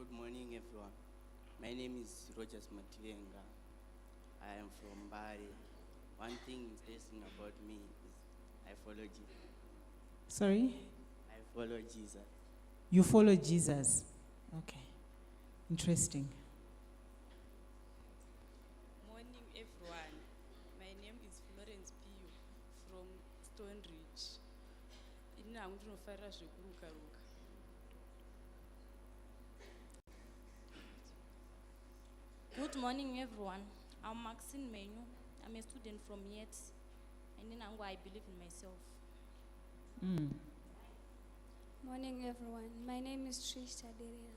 Good morning, everyone. My name is Rogers Mativenga. I am from Bari. One thing interesting about me is I follow Jesus. Sorry? I follow Jesus. You follow Jesus. Okay. Interesting. Morning, everyone. My name is Florence Pio from Stone Ridge. Ini hangu ndinofarira zvekuruka-ruka. Good morning, everyone. I'm Maxine Menu. I'm a student from Yeet, and in Ango, I believe in myself. Morning, everyone. My name is Trish Taderia.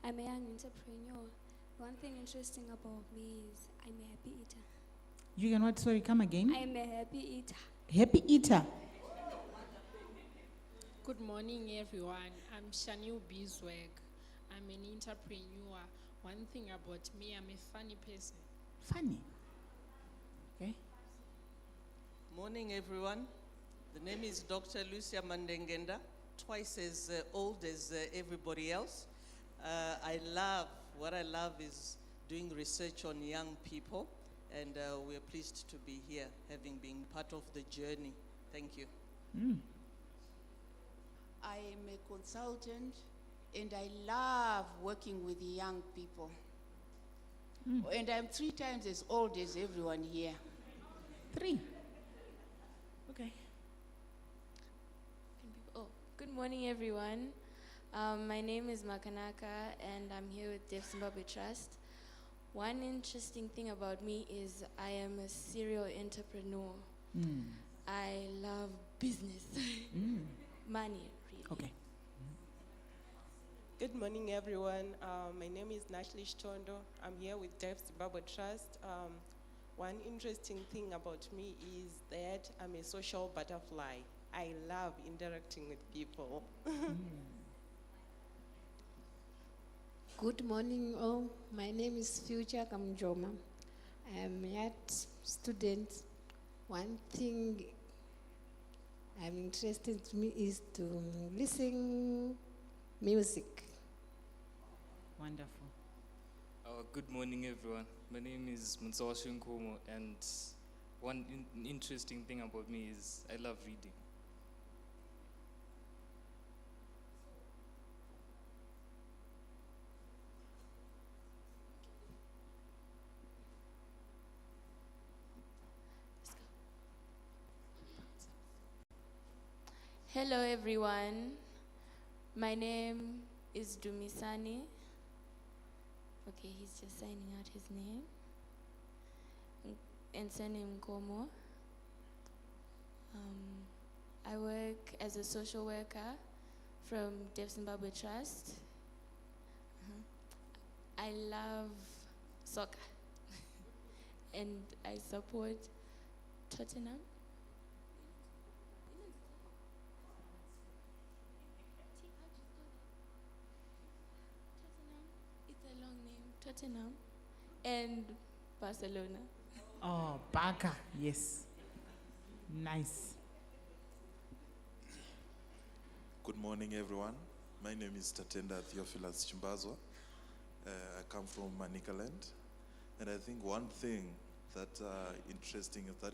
I'm a young entrepreneur. One thing interesting about me is I'm a happy eater. You can what? Sorry, come again. I'm a happy eater. Happy eater. Good morning, everyone. I'm Shaniu Biswag. I'm an entrepreneur. One thing about me, I'm a funny person. Funny. Okay. Morning, everyone. The name is Dr. Lucia Mandengenda, twice as old as everybody else. What I love is doing research on young people, and we're pleased to be here, having been part of the journey. Thank you. I am a consultant, and I love working with young people. And I'm 3 times as old as everyone here. 3. Okay. Good morning, everyone. My name is Makanaka, and I'm here with Deaf Zimbabwe Trust. One interesting thing about me is I am a serial entrepreneur. I love business, money, really. Okay. Good morning, everyone. My name is Nashli Shtondo. I'm here with Deaf Zimbabwe Trust. One interesting thing about me is that I'm a social butterfly. I love interacting with people. Good morning, all. My name is Future Kamjoma. I am a student. One thing I'm interested in is to listen music. Wonderful. Good morning, everyone. My name is Mutsawa Shinkomo, and one interesting thing about me is I love reading. Hello, everyone. My name is Dumisani. Okay, he's just signing out his name. And surname Komo. I work as a social worker from Deaf Zimbabwe Trust. I love soccer. And I support Tottenham. It's a long name. Tottenham and Barcelona. Oh, Barca. Yes. Nice. Good morning, everyone. My name is Tatenda Theophilus Chimbazwa. I come from Manicaland. And I think one thing that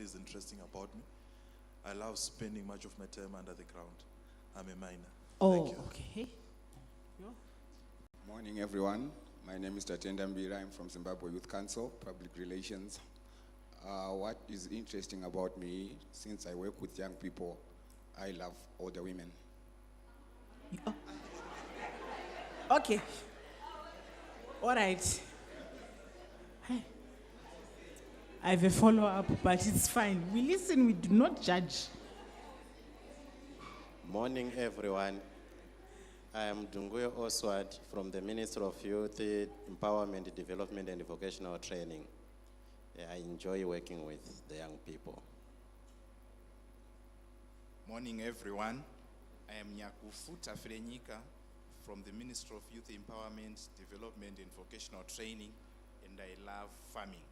is interesting about me, I love spending much of my time under the ground. I'm a miner. Thank you. Okay. Morning, everyone. My name is Tatenda Mbira. I'm from Zimbabwe Youth Council, Public Relations. What is interesting about me, since I work with young people, I love older women. Okay. All right. I have a follow-up, but it's fine. We listen, we do not judge. Morning, everyone. I am Dunguyo Oswald from the Ministry of Youth, Empowerment, Development and Vocational Training. I enjoy working with the young people. Morning, everyone. I am Nyakufu Tafrenyika from the Ministry of Youth Empowerment, Development and Vocational Training, and I love farming.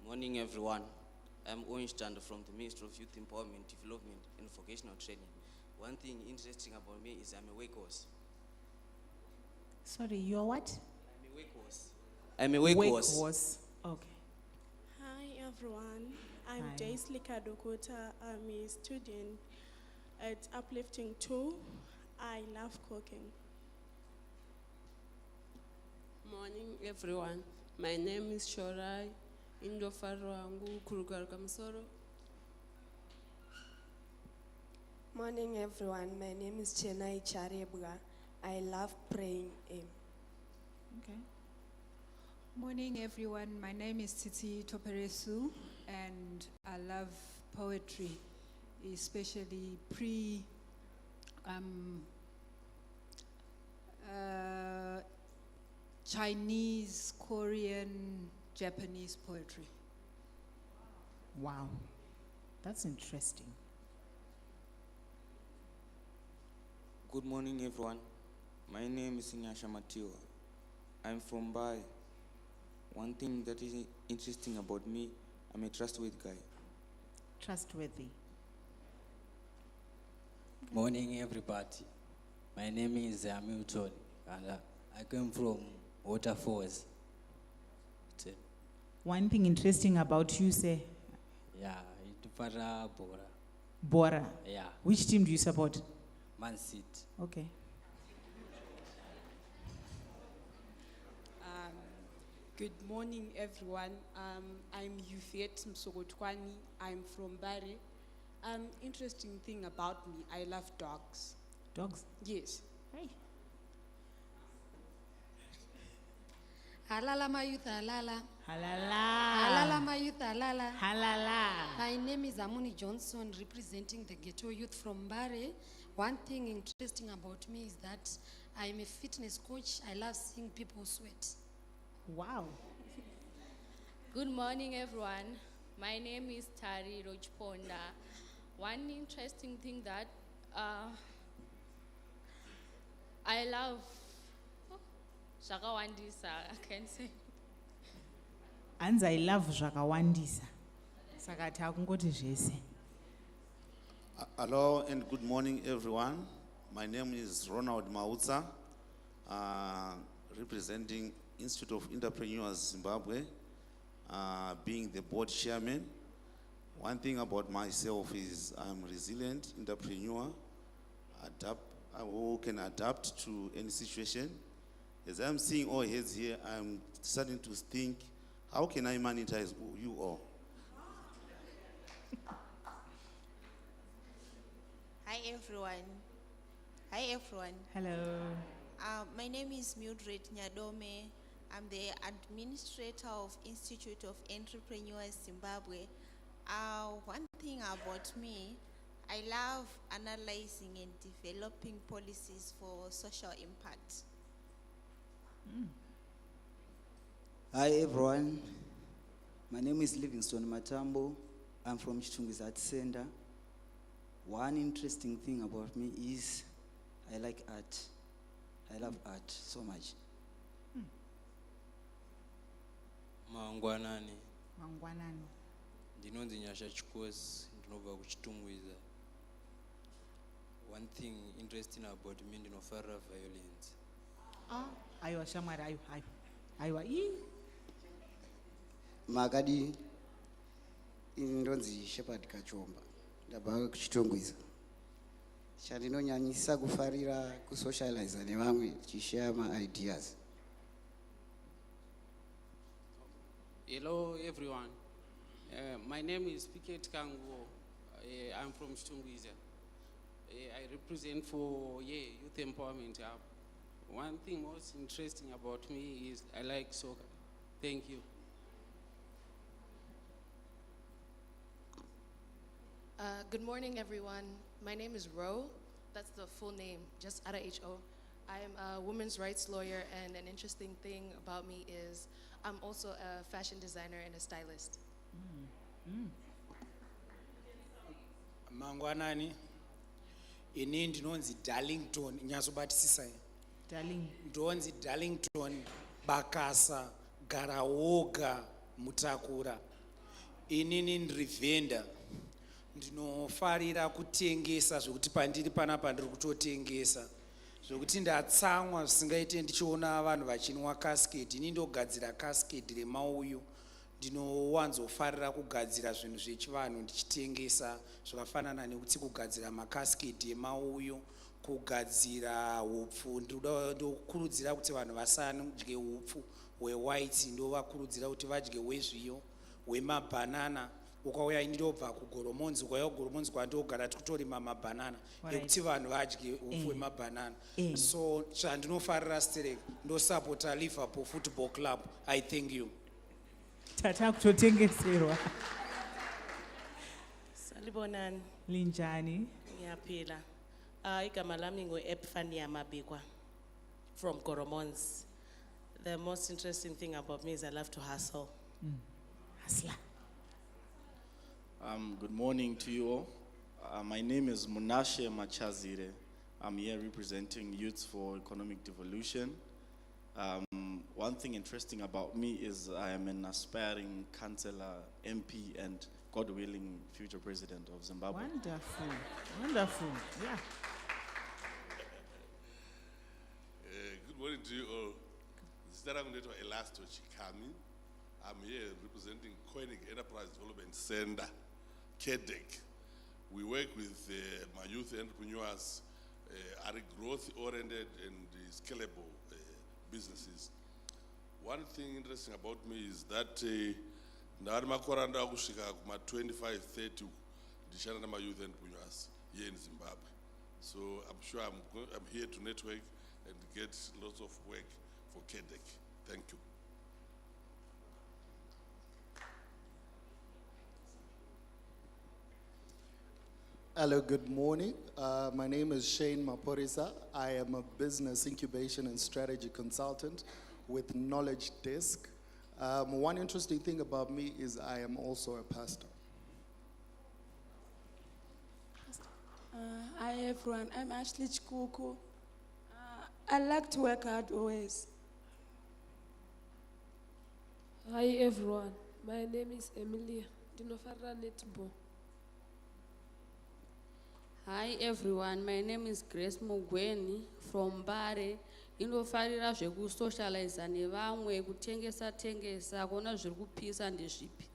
Morning, everyone. I'm Oinstand from the Ministry of Youth Empowerment, Development and Vocational Training. One thing interesting about me is I'm a workhorse. Sorry, you're what? I'm a workhorse. Workhorse. Okay. Hi everyone, I'm Hi. Daisy Kadokota. I'm a student at Uplifting 2. I love cooking. Morning everyone. My name is Shorai Indofarwangu Kurugaruka Misoro. Morning everyone, my name is Chenai Charebga. I love praying. Okay. Morning everyone, my name is Titi Toperesu and I love poetry, especially Chinese, Korean, Japanese poetry. Wow. That's interesting. Good morning, everyone. My name is Inyasha Matiwa. I'm from Bai. One thing that is interesting about me, I'm a trustworthy guy. Trustworthy. Morning, everybody. My name is Hamilton, and I came from Waterfalls. One thing interesting about you, say, Yeah, it's Bora. Bora. Yeah. Which team do you support? Man City. Okay. Good morning, everyone. I'm Yufet Msogotwani. I'm from Bari. Interesting thing about me, I love dogs. Dogs? Yes. Hey. Halala Mayuth Halala. Halala. Halala Mayuth Halala. Halala. My name is Amuni Johnson, representing the ghetto youth from Bari. One thing interesting about me is that I'm a fitness coach. I love seeing people sweat. Wow. Good morning, everyone. My name is Tari Rojponda. One interesting thing that I love Shaka Wandisa, I can say. And I love zvakawandisa. Saka takungoti zvese. Hello and good morning, everyone. My name is Ronald Mautsa, representing Institute of Entrepreneurs Zimbabwe, being the board chairman. One thing about myself is I'm a resilient entrepreneur, who can adapt to any situation. As I'm seeing all heads here, I'm starting to think, how can I monetize you all? Hi everyone. Hi everyone. Hello. My name is Mildred Nyadome. I'm the administrator of Institute of Entrepreneurs Zimbabwe. One thing about me, I love analyzing and developing policies for social impact. Hi everyone, my name is Livingstone Matambo. I'm from Chitungwi's Art Center. One interesting thing about me is I like art. I love art so much. Mangwanani. Mangwanani. Ndinonzi Nyasha Chikosi, ndinobva kuchitungwiza. One thing interesting about me, ndinofarira violence. Aiwa shamwari, aiwa. Makadi indonzi Shepherd Kachomba. Ndabva kuchitungwiza. Chandinonyanyisa kufarira kusocialize nevamwe tichishare ma-ideas. Hello everyone. My name is Piket Kango. I'm from Chitungwiza. I represent for Youth Empowerment Hub. One thing most interesting about me is I like soccer. Thank you. Good morning, everyone. My name is Ro. That's the full name, just R-H-O. I'm a women's rights lawyer, and an interesting thing about me is I'm also a fashion designer and a stylist. Mangwanani, ini ndinonzi Darlington, nyazobatisisai. Ndonzi Darlington, Bakasa, Garawoga, Mutakura. Inini ndiri vendor. Ndinofarira kutengesa zvokuti pandiri panapa ndiri kutotengesa. zvokuti ndatsamwa zvisingaite ndichiona vanhu vachinwa kasketi. Ini ndogadzira kasketi remauyu. Ndinowanzofarira kugadzira zvinhu zvechivanhu ndichitengesa zvakafanana nekuti kugadzira makasketi emauyu, kugadzira hupfu. Ndokurudzira kuti vanhu vasadye hupfu hwewhite, ndovakurudzira kuti vadye hwezviyo, hwemabhanana. Ukauya ini ndobva kugoromonzi, ukauya kugoromonzi kwandogara tikutorima mabhanana ekuti vanhu vadye hupfu hwemabhanana. So zvandinofarira stereka ndosapota Liverpool Football Club. I thank you. Tata kutotengeserwa. Salibonani. Linjani. Ngiyaphila. Igama lami ngu-Epiphania Mabikwa from Goromons. The most interesting thing about me is I love to hustle. Hustler. Good morning to you all. My name is Munashe Machazire. I'm here representing Youth for Economic Devolution. One thing interesting about me is I am an aspiring councillor, MP, and God willing, future president of Zimbabwe. Wonderful, wonderful, yeah. Good morning to you all. Sitarangunetwa Elasto Chikami. I'm here representing Koenig Enterprise Development Center, KEDEC. We work with my youth entrepreneurs, are growth-oriented and scalable businesses. One thing interesting about me is that ndari makore anda kusvika kuma 25-30 ndishanda nama youth entrepreneurs here in Zimbabwe. So I'm sure I'm here to network and get lots of work for KEDEC. Thank you. Hello, good morning. My name is Shane Maporisa. I am a business incubation and strategy consultant with Knowledge Desk. One interesting thing about me is I am also a pastor. Hi everyone, I'm Ashley Chikuku. I like to work hard always. Hi everyone, my name is Emilia. Ndinofarira netball. Hi everyone, my name is Grace Mugweni from Bare. Inofarira zvekusocializa nevamwe, kutengesa kuona zviri kupisa ndezvipi.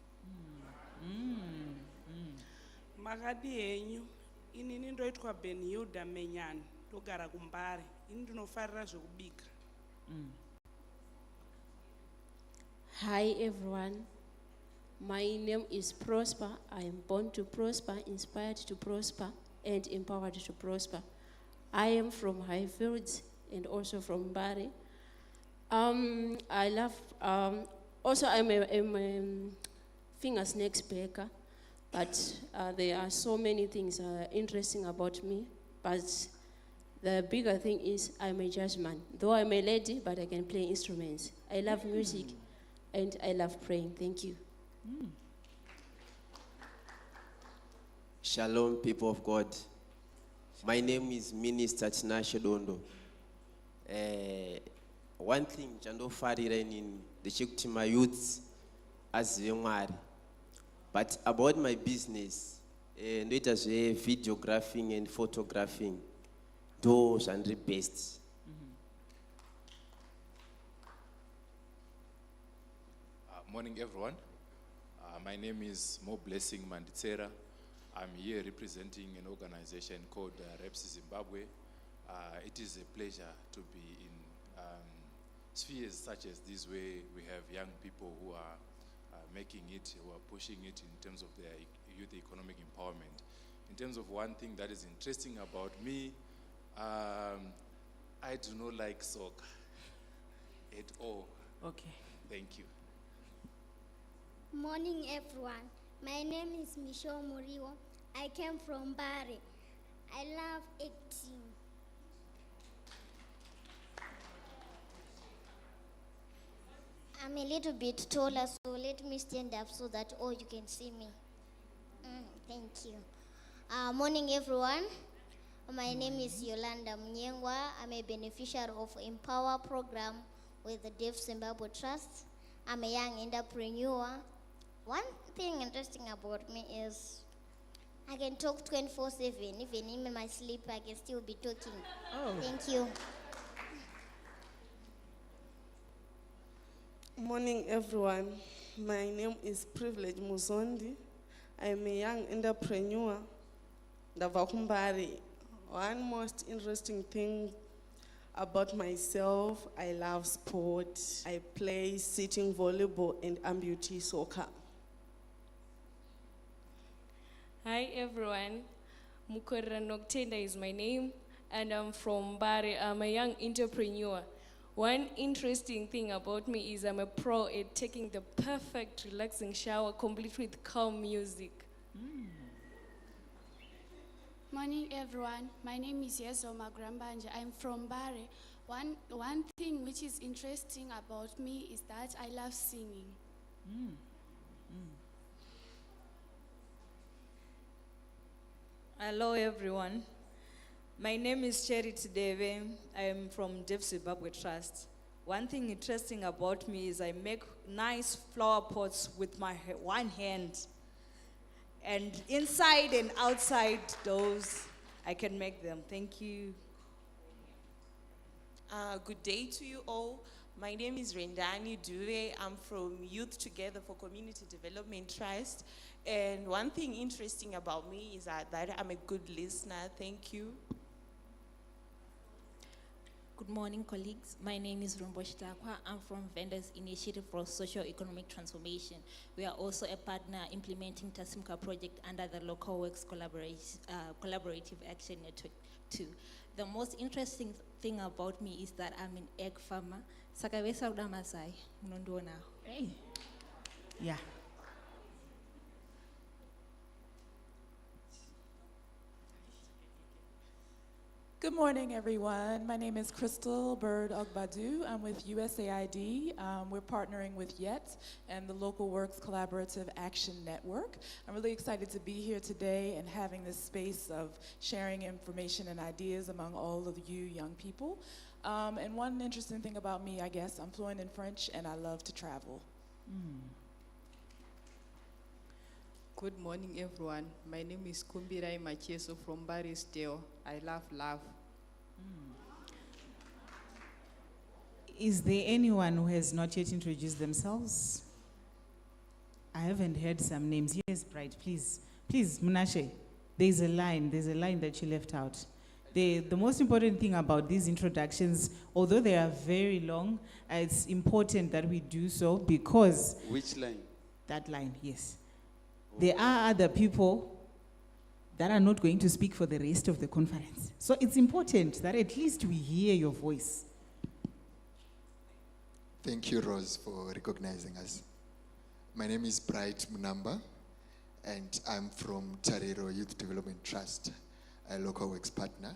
Makadi henyu. Inini ndoitwa Benhilda Menyani, ndogara kuMbare. Ini ndinofarira zvekubika. Hi everyone, my name is Prosper. I am born to prosper, inspired to prosper, and empowered to prosper. I am from Highfields and also from Bari. I love, also I'm a finger snacks baker, but there are so many things interesting about me, but the bigger thing is I'm a jazz man. Though I'm a lady, but I can play instruments. I love music and I love praying. Thank you. Shalom, people of God. My name is Minister Tinashe Dondo. One thing, Jando Farirenin, the Chikuti my youths as Yomari. But about my business, it as a videographing and photographing, those and the best. Morning, everyone. My name is Mo Blessing Manditsera. I'm here representing an organization called Reps Zimbabwe. It is a pleasure to be in spheres such as this, where we have young people who are making it, who are pushing it in terms of their youth economic empowerment. In terms of one thing that is interesting about me, I do not like soccer at all. Okay. Thank you. Morning, everyone. My name is Michelle Muriwo. I came from Bari. I love acting. I'm a little bit taller, so let me stand up so that all you can see me. Thank you. Morning, everyone. My name is Yolanda Mnyengwa. I'm a beneficiary of Empower program with the Deaf Zimbabwe Trust. I'm a young entrepreneur. One thing interesting about me is I can talk 24/7. Even in my sleep, I can still be talking. Oh. Thank you. Morning, everyone. My name is Privilege Muzondi. I'm a young entrepreneur. Ndavakumbari. One most interesting thing about myself, I love sport. I play sitting volleyball and amputee soccer. Hi everyone, Mukorera Noktenda is my name and I'm from Bari. I'm a young entrepreneur. One interesting thing about me is I'm a pro at taking the perfect relaxing shower complete with calm music. Morning everyone, my name is Yezo Magrambanja. I'm from Bari. One thing which is interesting about me is that I love singing. Hello everyone. My name is Charity Deve. I am from Dev Zimbabwe Trust. One thing interesting about me is I make nice flower pots with my one hand. And inside and outside doors, I can make them. Thank you. Good day to you all. My name is Rendani Dure. I'm from Youth Together for Community Development Trust. And one thing interesting about me is that I'm a good listener. Thank you. Good morning, colleagues. My name is Rumbo Shitakwa. I'm from Vendors Initiative for Socio-Economic Transformation. We are also a partner implementing Tasimka project under the Local Works Collaborative Action Network 2. The most interesting thing about me is that I'm an egg farmer. Sakavesa udamasai, unondona. Hey. Yeah. Good morning, everyone. My name is Crystal Bird Ogbadu. I'm with USAID. We're partnering with Yeet and the Local Works Collaborative Action Network. I'm really excited to be here today and having this space of sharing information and ideas among all of you young people. And one interesting thing about me, I guess, I'm fluent in French and I love to travel. Good morning, everyone. My name is Kumbirai Macheso from Barisdale. I love love. Is there anyone who has not yet introduced themselves? I haven't heard some names. Yes, Bright, please. Please, Munashe, there's a line that you left out. The most important thing about these introductions, although they are very long, it's important that we do so because... Which line? That line, yes. There are other people that are not going to speak for the rest of the conference. So it's important that at least we hear your voice. Thank you, Rose, for recognizing us. My name is Bright Munamba, and I'm from Tariro Youth Development Trust, a local works partner.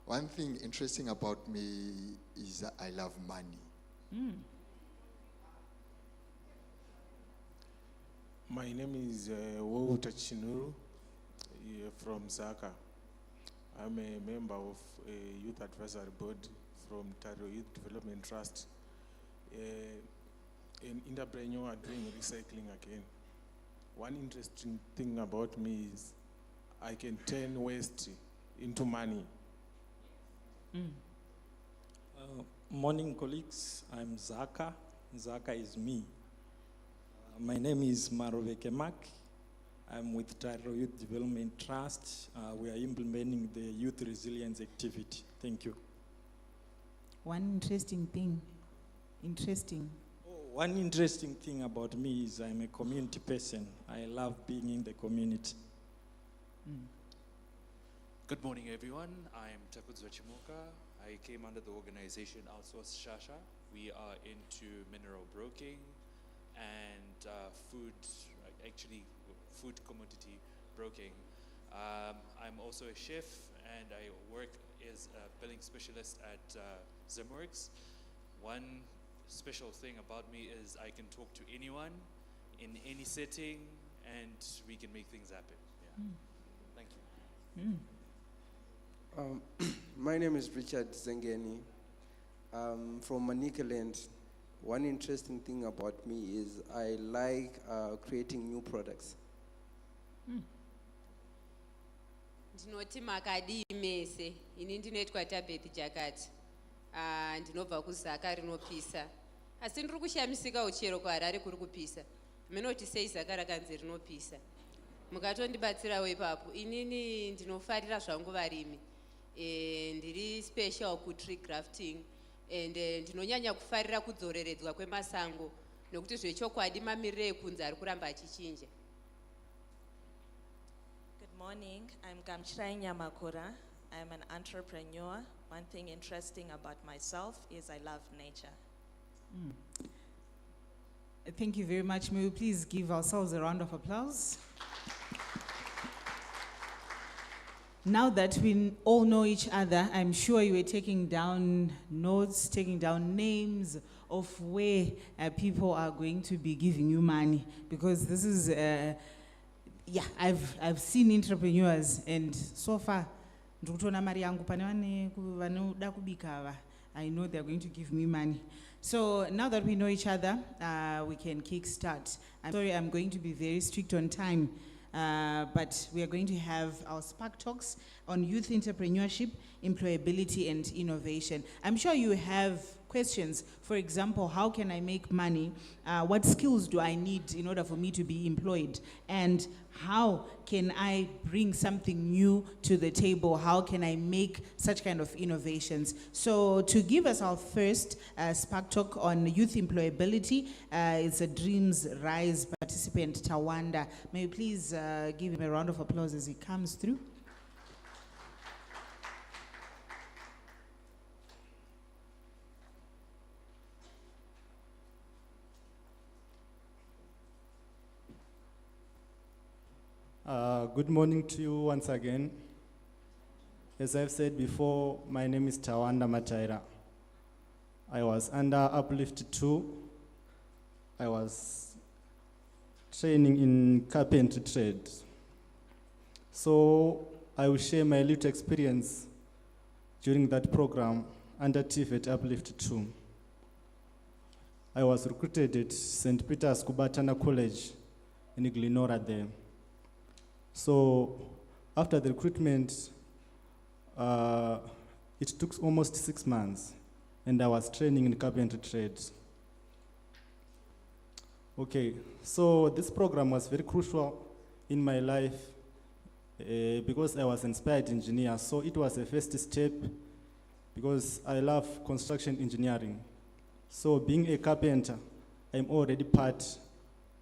One thing interesting about me is that I love money. My name is Wouta Chinuru from Zaka. I'm a member of a Youth Advisory Board from Tariro Youth Development Trust. An entrepreneur doing recycling again. One interesting thing about me is I can turn waste into money. Morning, colleagues. I'm Zaka. Zaka is me. My name is Maroveke Mak. I'm with Tariro Youth Development Trust. We are implementing the youth resilience activity. Thank you. One interesting thing. One interesting thing about me is I'm a community person. I love being in the community. Good morning, everyone. I'm Takudzwa Chimoka. I came under the organization Outsource Shasha. We are into mineral broking and food commodity broking. I'm also a chef and I work as a billing specialist at Zimworks. One special thing about me is I can talk to anyone in any setting and we can make things happen. Yeah. Thank you. My name is Richard Zengeni. I'm from Manicaland. One interesting thing about me is I like creating new products. Ndinoti makadi mese, ini ndinoitwa Tabeth Jakati. Ndinobva kuZaka rinopisa. Asi ndiri kushamisika uchero kuHarare kuri kupisa. Munoti sei Zaka rakanzi rinopisa. Mukatondibatsirawo ipapo. Inini ndinofarira zvangu varimi. Ndiri special kutree grafting. And ndinonyanya kufarira kudzoreredzwa kwemasango. Nokuti zvechokwadi mamiriro ekunze ari kuramba achichinja. Good morning, I'm Gamchirai Nyamakura. I'm an entrepreneur. One thing interesting about myself is I love nature. Thank you very much. May we please give ourselves a round of applause? Now that we all know each other, I'm sure you were taking down notes, taking down names of where people are going to be giving you money, because this is, I've seen entrepreneurs, and so far, ndikutoona mari yangu pane vanoda kubika ava, I know they're going to give me money. So now that we know each other, we can kickstart. I'm sorry, I'm going to be very strict on time. But we are going to have our Spark Talks on youth entrepreneurship, employability, and innovation. I'm sure you have questions. For example, how can I make money? What skills do I need in order for me to be employed? And how can I bring something new to the table? How can I make such kind of innovations? So to give us our first Spark Talk on youth employability, it's a Dreams Rise participant, Tawanda. May you please give him a round of applause as he comes through? Good morning to you once again. As I've said before, my name is Tawanda Mataira. I was under Uplift 2. I was training in carpentry trade. So I will share my little experience during that program under TVET Uplift 2. I was recruited at St. Peter's Kubatana College in Glenora there. So after the recruitment, it took almost 6 months, and I was training in carpentry trade. Okay, so this program was very crucial in my life because I was an inspired engineer. So it was a first step because I love construction engineering. So being a carpenter, I'm already part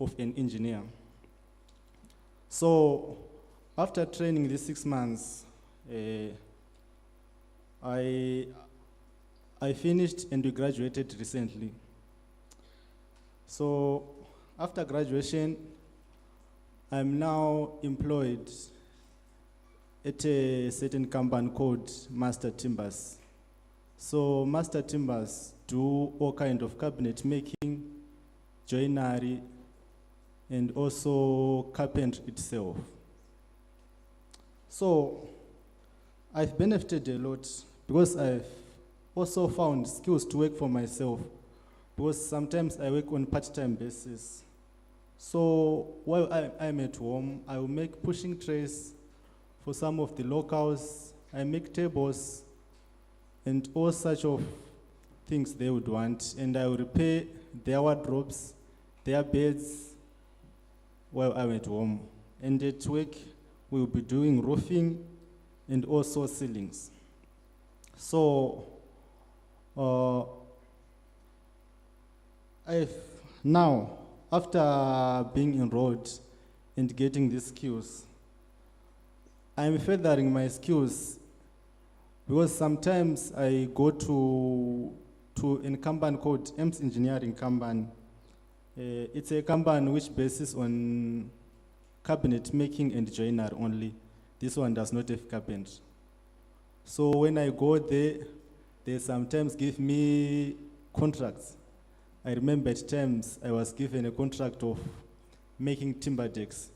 of an engineer. So after training these 6 months, I finished and we graduated recently. So after graduation, I'm now employed at a certain company called Master Timbers. So Master Timbers do all kind of cabinet making, joinery, and also carpentry itself. So I've benefited a lot because I've also found skills to work for myself, because sometimes I work on part-time basis. So while I'm at home, I will make pushing trays for some of the locals. I make tables and all such of things they would want, and I will repair their wardrobes, their beds while I'm at home. And at work, we'll be doing roofing and also ceilings. So now, after being enrolled and getting these skills, I'm furthering my skills because sometimes I go to a company called EMS Engineering Company. It's a company which bases on cabinet making and joinery only. This one does not have carpentry. So when I go there, they sometimes give me contracts. I remember at times I was given a contract of making timber decks.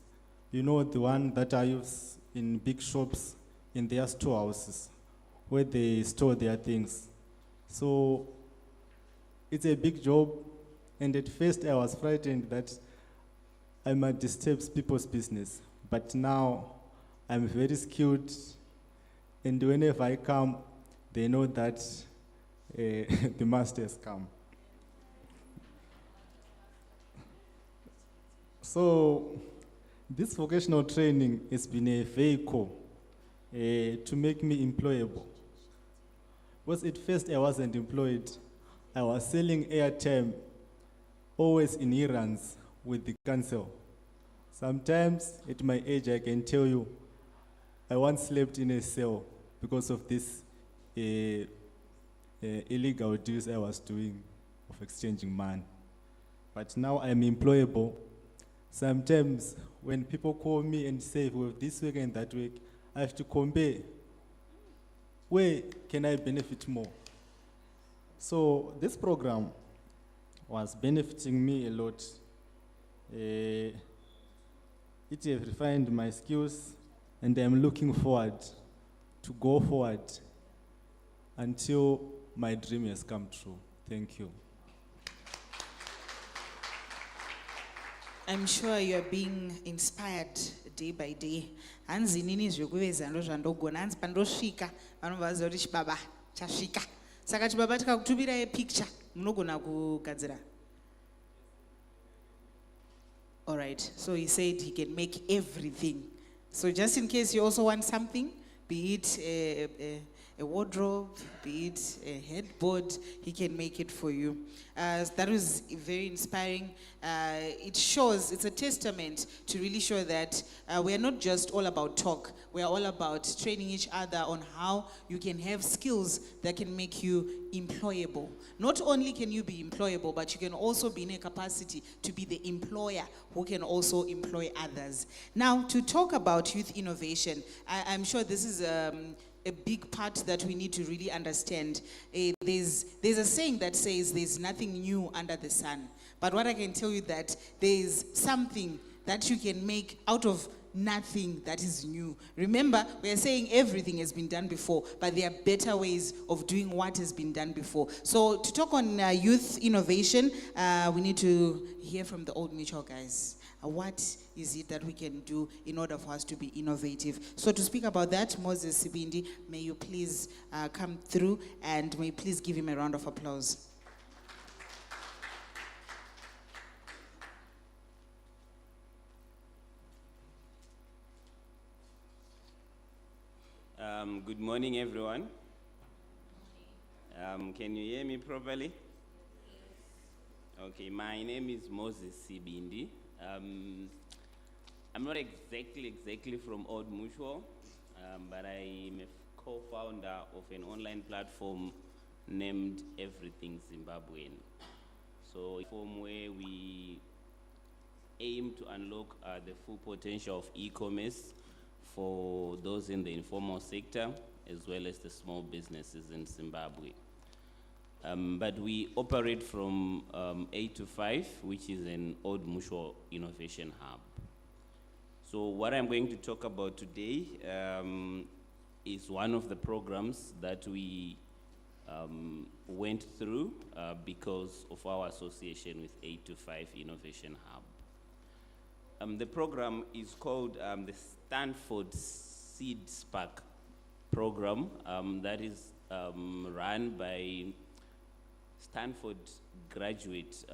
You know, the one that I use in big shops in their storehouses where they store their things. So it's a big job, and at first I was frightened that I might disturb people's business. But now I'm very skilled, and whenever I come, they know that the master has come. So, this vocational training has been a vehicle to make me employable. Because at first I wasn't employed. I was selling airtime, always in errands with the council. Sometimes, at my age, I can tell you, I once slept in a cell because of this illegal deals I was doing of exchanging money. But now I'm employable. Sometimes, when people call me and say, well, this week and that week, I have to compare. Where can I benefit more? So this program was benefiting me a lot. It has refined my skills, and I'm looking forward to go forward until my dream has come true. Thank you. I'm sure you're being inspired day by day. Hanzi nini zvekuveza ndo zvandogona, hanzi pandosvika vanobvaziva kuti chibaba chasvika. Saka chibaba tikakutumirai picture munogona kugadzira. All right, so he said he can make everything. So just in case you also want something, be it a wardrobe, be it a headboard, he can make it for you. That was very inspiring. It shows, it's a testament to really show that we are not just all about talk. We are all about training each other on how you can have skills that can make you employable. Not only can you be employable, but you can also be in a capacity to be the employer who can also employ others. Now, to talk about youth innovation, I'm sure this is a big part that we need to really understand. There's a saying that says there's nothing new under the sun. But what I can tell you that there's something that you can make out of nothing that is new. Remember, we are saying everything has been done before, but there are better ways of doing what has been done before. So to talk on youth innovation, we need to hear from the Old Mutual guys. What is it that we can do in order for us to be innovative? So to speak about that, Moses Sibindi, may you please come through, and may you please give him a round of applause. Good morning, everyone. Can you hear me properly? Okay, my name is Moses Sibindi. I'm not exactly from Old Mutual, but I'm a co-founder of an online platform named Everything Zimbabwean. So a platform where we aim to unlock the full potential of e-commerce for those in the informal sector, as well as the small businesses in Zimbabwe. But we operate from 8 to 5, which is an Old Mutual Innovation Hub. So what I'm going to talk about today is one of the programs that we went through because of our association with 8 to 5 Innovation Hub. The program is called the Stanford Seed Spark program that is run by Stanford Graduate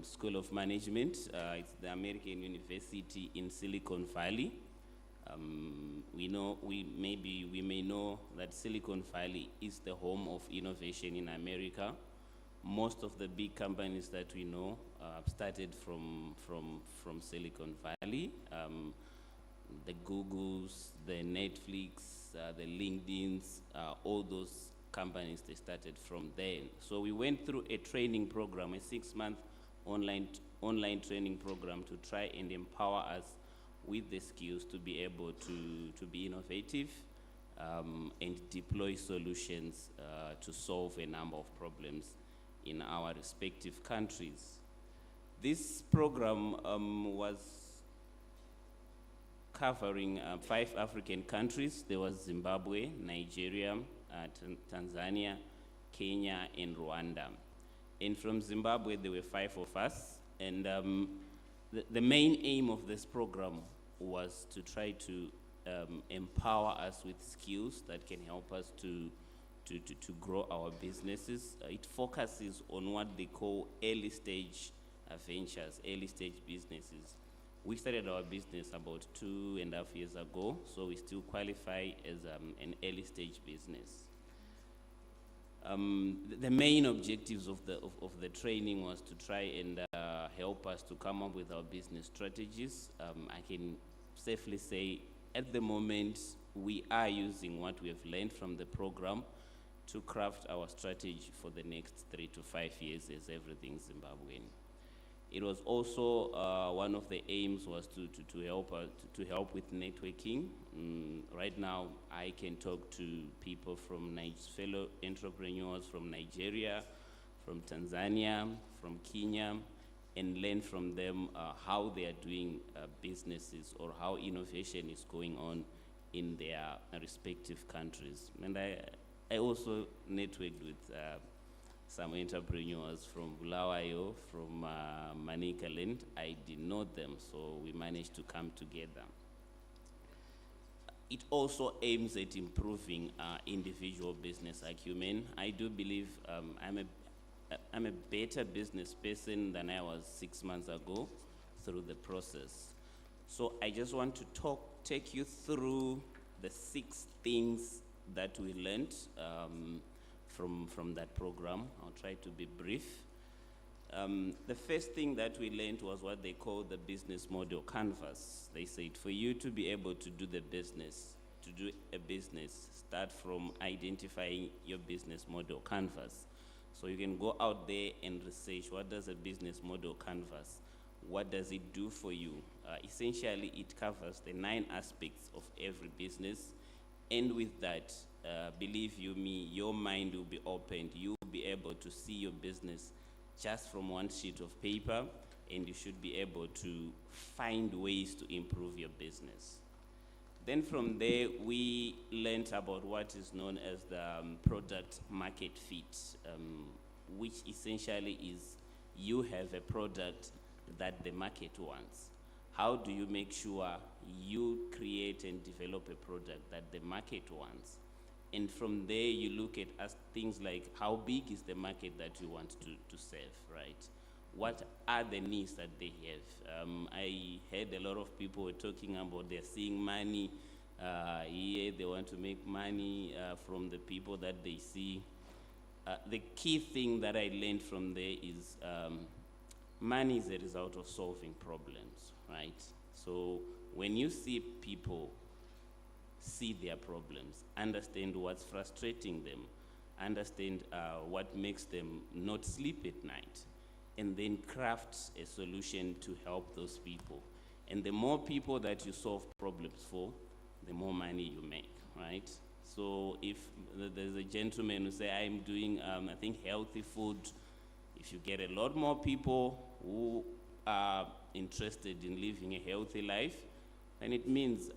School of Management. It's the American university in Silicon Valley. We may know that Silicon Valley is the home of innovation in America. Most of the big companies that we know started from Silicon Valley. The Googles, the Netflix, the LinkedIns, all those companies, they started from there. So we went through a training program, a 6-month online training program to try and empower us with the skills to be able to be innovative and deploy solutions to solve a number of problems in our respective countries. This program was covering 5 African countries. There was Zimbabwe, Nigeria, Tanzania, Kenya, and Rwanda. And from Zimbabwe, there were 5 of us. And the main aim of this program was to try to empower us with skills that can help us to grow our businesses. It focuses on what they call early stage ventures, early stage businesses. We started our business about 2.5 years ago, so we still qualify as an early stage business. The main objectives of the training was to try and help us to come up with our business strategies. I can safely say at the moment we are using what we have learned from the program to craft our strategy for the next 3 to 5 years as everything Zimbabwean. It was also one of the aims was to help with networking. Right now, I can talk to people from fellow entrepreneurs from Nigeria, from Tanzania, from Kenya, and learn from them how they are doing businesses or how innovation is going on in their respective countries. And I also networked with some entrepreneurs from Bulawayo, from Manicaland. I did know them, so we managed to come together. It also aims at improving individual business acumen. I do believe I'm a better business person than I was 6 months ago through the process. So I just want to take you through the 6 things that we learned from that program. I'll try to be brief. The first thing that we learned was what they call the business model canvas. They said for you to be able to do a business, start from identifying your business model canvas. So you can go out there and research what does a business model canvas, what does it do for you? Essentially, it covers the 9 aspects of every business, and with that, believe you me, your mind will be opened. You'll be able to see your business just from one sheet of paper, and you should be able to find ways to improve your business. Then from there, we learned about what is known as the product market fit, which essentially is you have a product that the market wants. How do you make sure you create and develop a product that the market wants? And from there, you look at things like how big is the market that you want to serve, right? What are the needs that they have? I heard a lot of people were talking about they're seeing money here, they want to make money from the people that they see. The key thing that I learned from there is money is a result of solving problems, right? So when you see people see their problems, understand what's frustrating them, understand what makes them not sleep at night, and then craft a solution to help those people. And the more people that you solve problems for, the more money you make, right? So if there's a gentleman who say, I'm doing, I think, healthy food, if you get a lot more people who are interested in living a healthy life, then it means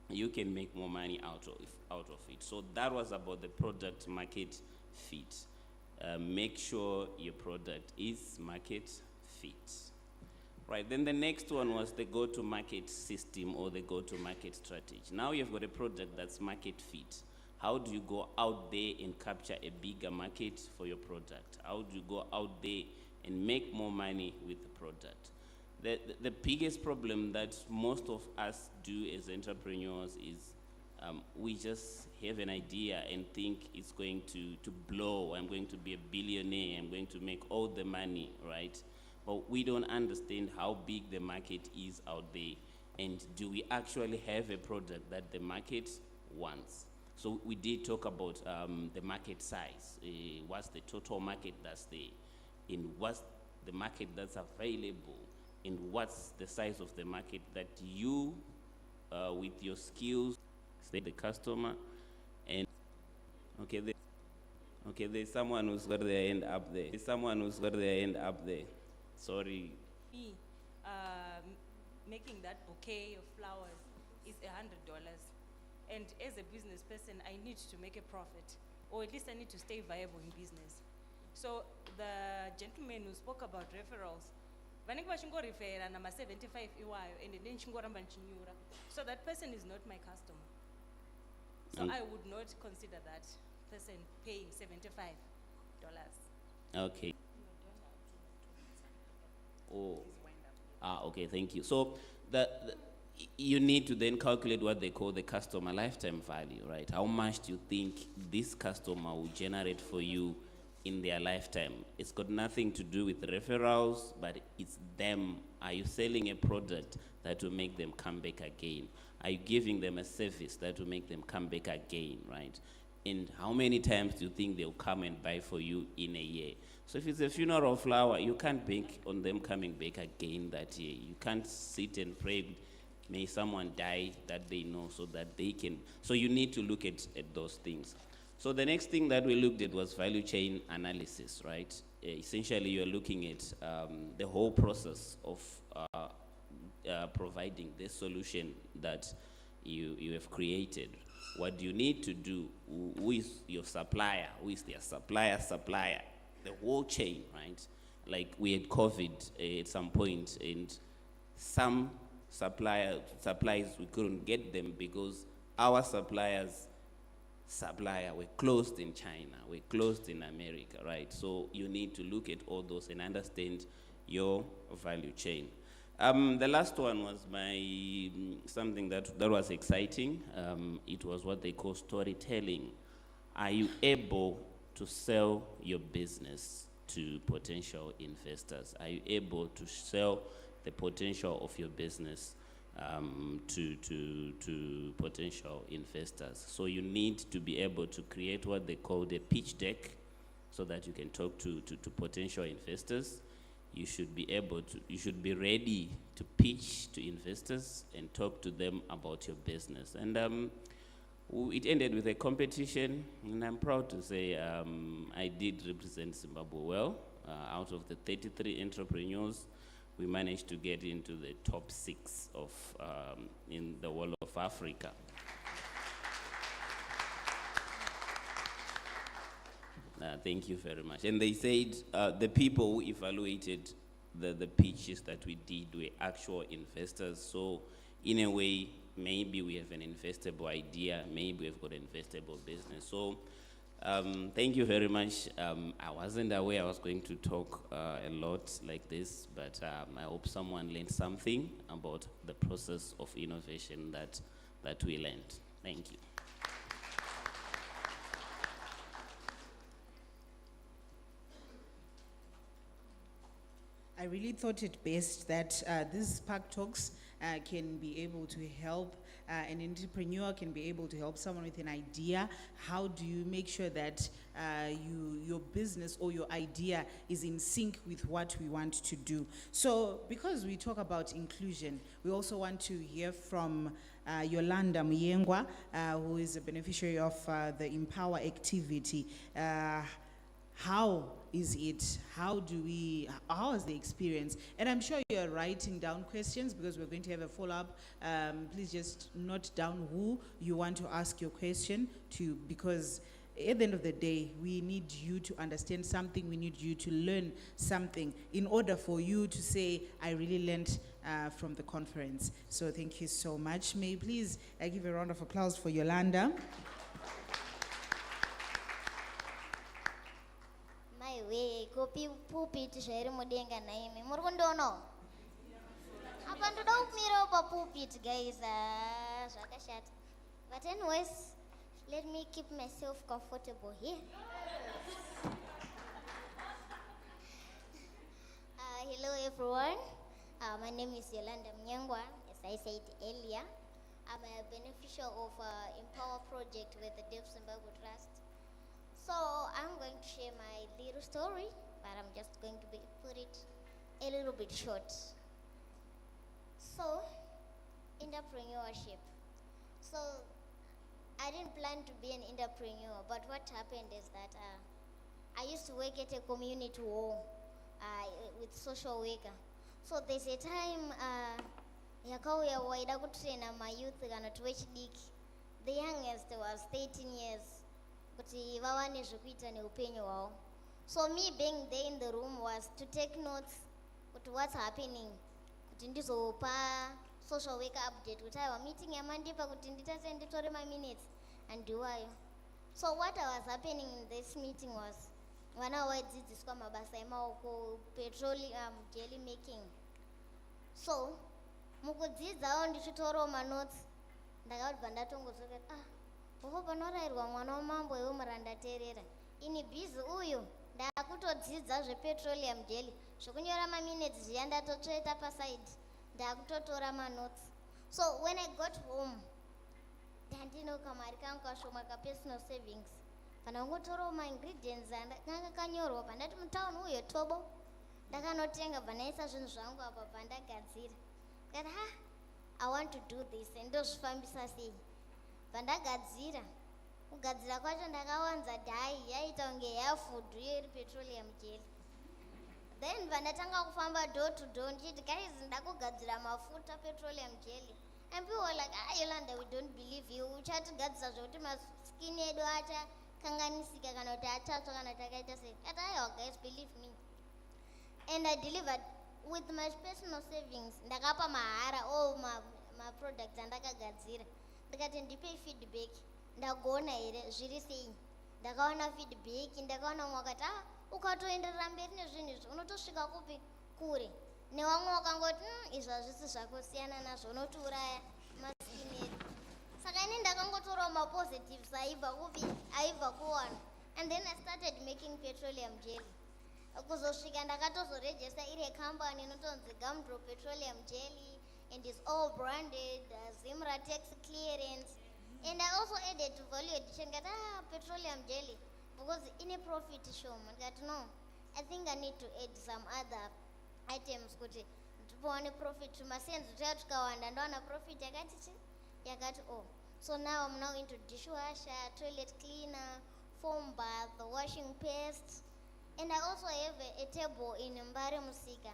you can make more money out of it. So that was about the product market fit. Make sure your product is market fit. Right, then the next one was the go-to-market system or the go-to-market strategy. Now you've got a product that's market fit. How do you go out there and capture a bigger market for your product? How do you go out there and make more money with the product? The biggest problem that most of us do as entrepreneurs is we just have an idea and think it's going to blow. I'm going to be a billionaire. I'm going to make all the money, right? But we don't understand how big the market is out there, and do we actually have a product that the market wants? So we did talk about the market size. What's the total market that's there? And what's the market that's available? And what's the size of the market that you, with your skills, say the customer, and okay, there's someone who's got their hand up there. Sorry. Me, making that bouquet of flowers is $100. And as a business person, I need to make a profit, or at least I need to stay viable in business. So the gentleman who spoke about referrals, vanenge vachingorifera nama-75 iwayo and then chingoramba ndichinyura, so that person is not my customer. So I would not consider that person paying $75. Okay. Oh. Okay, thank you. So you need to then calculate what they call the customer lifetime value, right? How much do you think this customer will generate for you in their lifetime? It's got nothing to do with referrals, but it's them. Are you selling a product that will make them come back again? Are you giving them a service that will make them come back again, right? And how many times do you think they'll come and buy for you in a year? So if it's a funeral flower, you can't bank on them coming back again that year. You can't sit and pray, may someone die that they know so that they can. So you need to look at those things. So the next thing that we looked at was value chain analysis, right? Essentially, you're looking at the whole process of providing this solution that you have created. What do you need to do? Who is your supplier? Who is their supplier? The whole chain, right? Like we had COVID at some point, and some suppliers we couldn't get them because our supplier were closed in China, we're closed in America, right? So you need to look at all those and understand your value chain. The last one was something that was exciting. It was what they call storytelling. Are you able to sell your business to potential investors? Are you able to sell the potential of your business to potential investors? So you need to be able to create what they call the pitch deck so that you can talk to potential investors. You should be ready to pitch to investors and talk to them about your business. And it ended with a competition, and I'm proud to say I did represent Zimbabwe well. Out of the 33 entrepreneurs, we managed to get into the top 6 of in the whole of Africa. Thank you very much. And they said the people who evaluated the pitches that we did were actual investors. So in a way, maybe we have an investable idea, maybe we've got an investable business. So thank you very much. I wasn't aware I was going to talk a lot like this, but I hope someone learned something about the process of innovation that we learned. Thank you. I really thought it best that these Spark Talks can be able to help an entrepreneur, can be able to help someone with an idea. How do you make sure that your business or your idea is in sync with what we want to do? So because we talk about inclusion, we also want to hear from Yolanda Muyengwa, who is a beneficiary of the Empower activity. How is it? How is the experience? And I'm sure you're writing down questions because we're going to have a follow-up. Please just note down who you want to ask your question to, because at the end of the day, we need you to understand something. We need you to learn something in order for you to say, I really learned from the conference. So thank you so much. May you please give a round of applause for Yolanda. We copy pulpit share mudenga na imi murukundono apa ndoda kumira pa pulpit guys zvakashata, but anyways let me keep myself comfortable here. Hello everyone, my name is Yolanda Mnyangwa. As I said earlier, I'm a beneficiary of Empower project with the Zimbabwe Trust. So I'm going to share my little story, but I'm just going to put it a little bit short. So, entrepreneurship. So I didn't plan to be an entrepreneur, but what happened is that I used to work at a community hall with social worker. So there's a time yakauya waida kutraina my youth kanoti vechidiki. The youngest was 13 years. Kuti vawane zvekuita neupenyu hwavo. So me being there in the room was to take notes kuti what's happening, kuti ndizopa social worker update kuti aiwa meeting yamandipa kuti nditate nditore minutes handiwayo. So what was happening in this meeting was vana vaidzidziswa mabasa emaoko, petroleum jelly making. So mukudzidzawo ndichitorawo manotsi ndakabva ndatongozoka uko panorayirwa mwana wamambo iwe murandaterera ini bhizi uyu ndakutodzidza zvepetroleum jelly zvokunyora maminutes zviya ndatotsveta pasaidi ndakutotora manotsi. So when I got home ndandino kamari kangu kashoma kapersonal savings pandangotorawo maingredients andakanga kanyorwa pandati mutauni uyo tobo ndakanotenga bvanaisa zvinhu zvangu apa pandagadzira kati I want to do this ndozvifambisa sei pandagadzira kugadzira kwacho ndakawanza dhai yaita kunge yafudu iyo iri petroleum jelly. Then pandatanga kufamba door to door ndichiti guys ndakugadzira mafuta petroleum jelly and people were like Yolanda we don't believe you uchatigadzisa zvokuti maskin edu achakanganisika kana kuti achatsva kana takaita sei kati aiwa guys believe me. And I delivered with my personal savings ndakapa mahara all maproducts andakagadzira ndikati ndipei feedback ndagona here zviri sei ndakaona feedback ndakaona mumwe akati ukatoenderera mberi nezvinhu izvi unotosvika kupi kure nevamwe wakangoti izvi hazvisi zvakosiyana nazvo unotiuraya maskini edu. Saka ini ndakangotorawo mapositives aibva kupi aibva kuwana and then I started making petroleum jelly. Kuzosvika ndakatozoregister iri company inotonzi Gumdrop Petroleum Jelly and is all branded Zimra tax clearance and I also added to value addition kati petroleum jelly because ine profit shoma ndikati no I think I need to add some other items kuti tipowane profit masenzi taya tukawanda ndowana profit yakati so now I'm now into dishwasher, toilet cleaner, foam bath, washing paste. And I also have a table in Mbare Musika.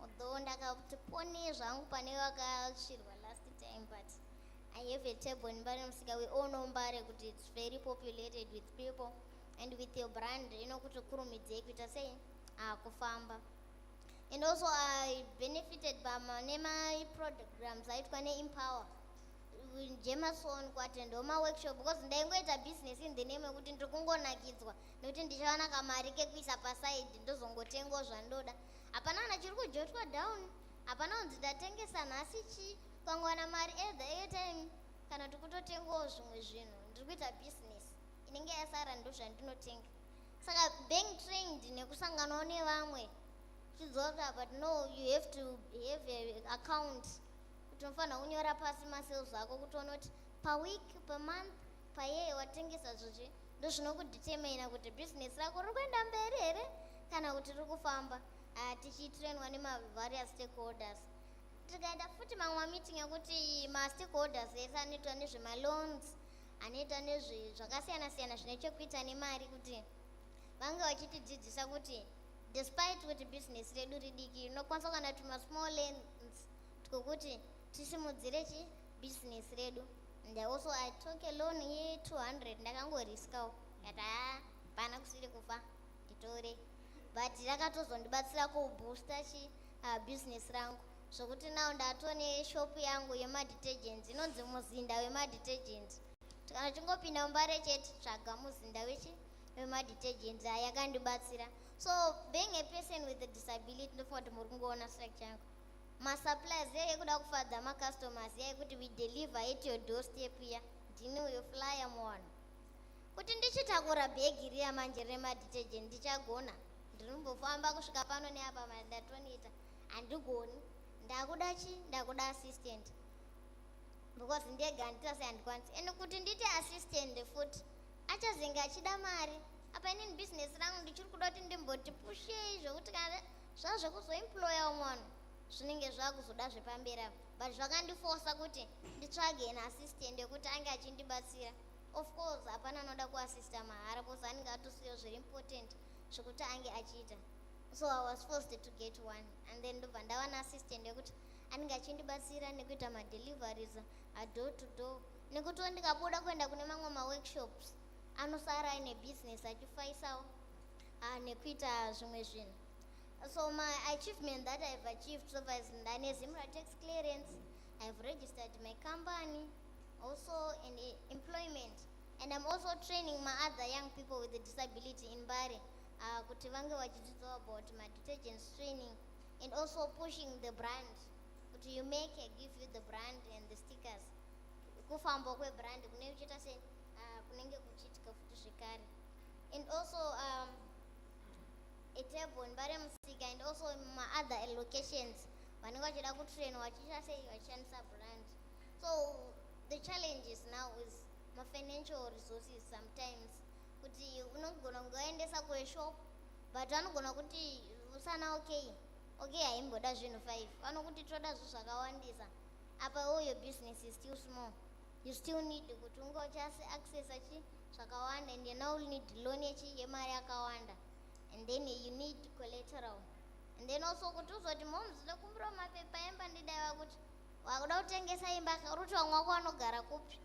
Although ndakatipone zvangu pane vakashirwa last time, but I have a table in Mbare Musika. We all know Mbare kuti it's very populated with people and with your brand, kuti kurumidze kuita sei kufamba. And also I benefited by my programs aitwa neEmpower. Jameson kuatendawo maworkshop because ndaingoita business in the name yekuti ndiri kungonakidzwa nekuti ndichawana kamari kekuisa pasaidi ndozongotengawo zvandoda. Hapana kana chiri kujotwa down, hapana kunzi ndatengesa nhasi chi ukangowana mari either airtime kana kuti kutotengawo zvimwe zvinhu. Ndiri kuita business inenge yasara ndozvandinotenga. Saka being trained nekusanganawo nevamwe chizoka but no you have to have an account kuti unofanira kunyora pasi masales ako kuti unoti per week, per month, per year watengesa zvochi ndozvinokudetermina kuti business rako riri kuenda mberi here kana kuti riri kufamba. Tichitrainwa nemavarious stakeholders. Tikaenda futi mamwe mameeting ekuti mastakeholders ese anoitwa nezvemaloans anoita nezvakasiyana siyana zvine chekuita nemari kuti vange vachitidzidzisa kuti despite kuti business redu ridiki rinokwanisa kuwana small loans tikokuti tisimudzire business redu. And also I took a loan ye 200 ndakangoriskawo kati pana kusiri kufa nditore but rakatozondibatsira kuboosta business rangu zvokuti now ndatone shop yangu yemadetergents inonzi muzinda wemadetergents. Kana chingopinda mumbare chete tsvaga muzinda wemadetergents yakandibatsira. So being a person with a disability ndofunga kuti muri kungoona structure yangu. Masuppliers yekuda kufadza macustomers yekuti we deliver at your doorstep ya ndini uyo flyer muwana kuti ndichitakura bhegi riya manje remadetergent ndichagona ndirimbofamba kusvika pano neapa mandatoniita handigoni ndakuda assistant because ndega ndita sei handikwanisi and kuti nditi assistant futi achazenge achida mari apa inini business rangu ndichiri kuda kuti ndimboti pushei zvokuti kana zvazvokuzoemploya umwana zvinenge zvakuzoda zvepamberi but zvakandiforsa kuti nditsvage an assistant yekuti ange achindibatsira. Of course hapana anoda kuassista mahara because anenge atosiyo zviri important zvokuti ange achiita. So I was forced to get one and then ndobva ndawana assistant yekuti anenge achindibatsira nekuita madeliveries door to door nekuti ndikabuda kuenda kune mamwe maworkshops anosara aine business achifaisawo nekuita zvimwe zvinhu. So my achievement that I've achieved so far is Ndani Zimra tax clearance. I've registered my company, also in employment. And I'm also training my other young people with a disability in Bari. Kuti vange vachidzidzwa about my detergents training and also pushing the brand. Kuti you make, I give you the brand and the stickers. Kufamba kwe brand kune uchita se kunenge kuchitika futi zvekare. And also a table in Bari Musika and also in my other locations. Vanenge vachida kutrain vachiita sei vachishandisa brand. So the challenge now is my financial resources sometimes. Kuti unogona kungoendesa shop, but vanogona kuti usana okay haimboda zvinhu 5 vanokuti toda zvinhu zvakawandisa apa your business is still small, you still need kuti unge uchasi access zvakawanda and you now need loan yemari yakawanda and then you need collateral and then also kuti uzoti momuzida kumbira mapepa emba ndidaiwa kuti wakuda kutengesa imba kuti vamwe wako vanogara kupi.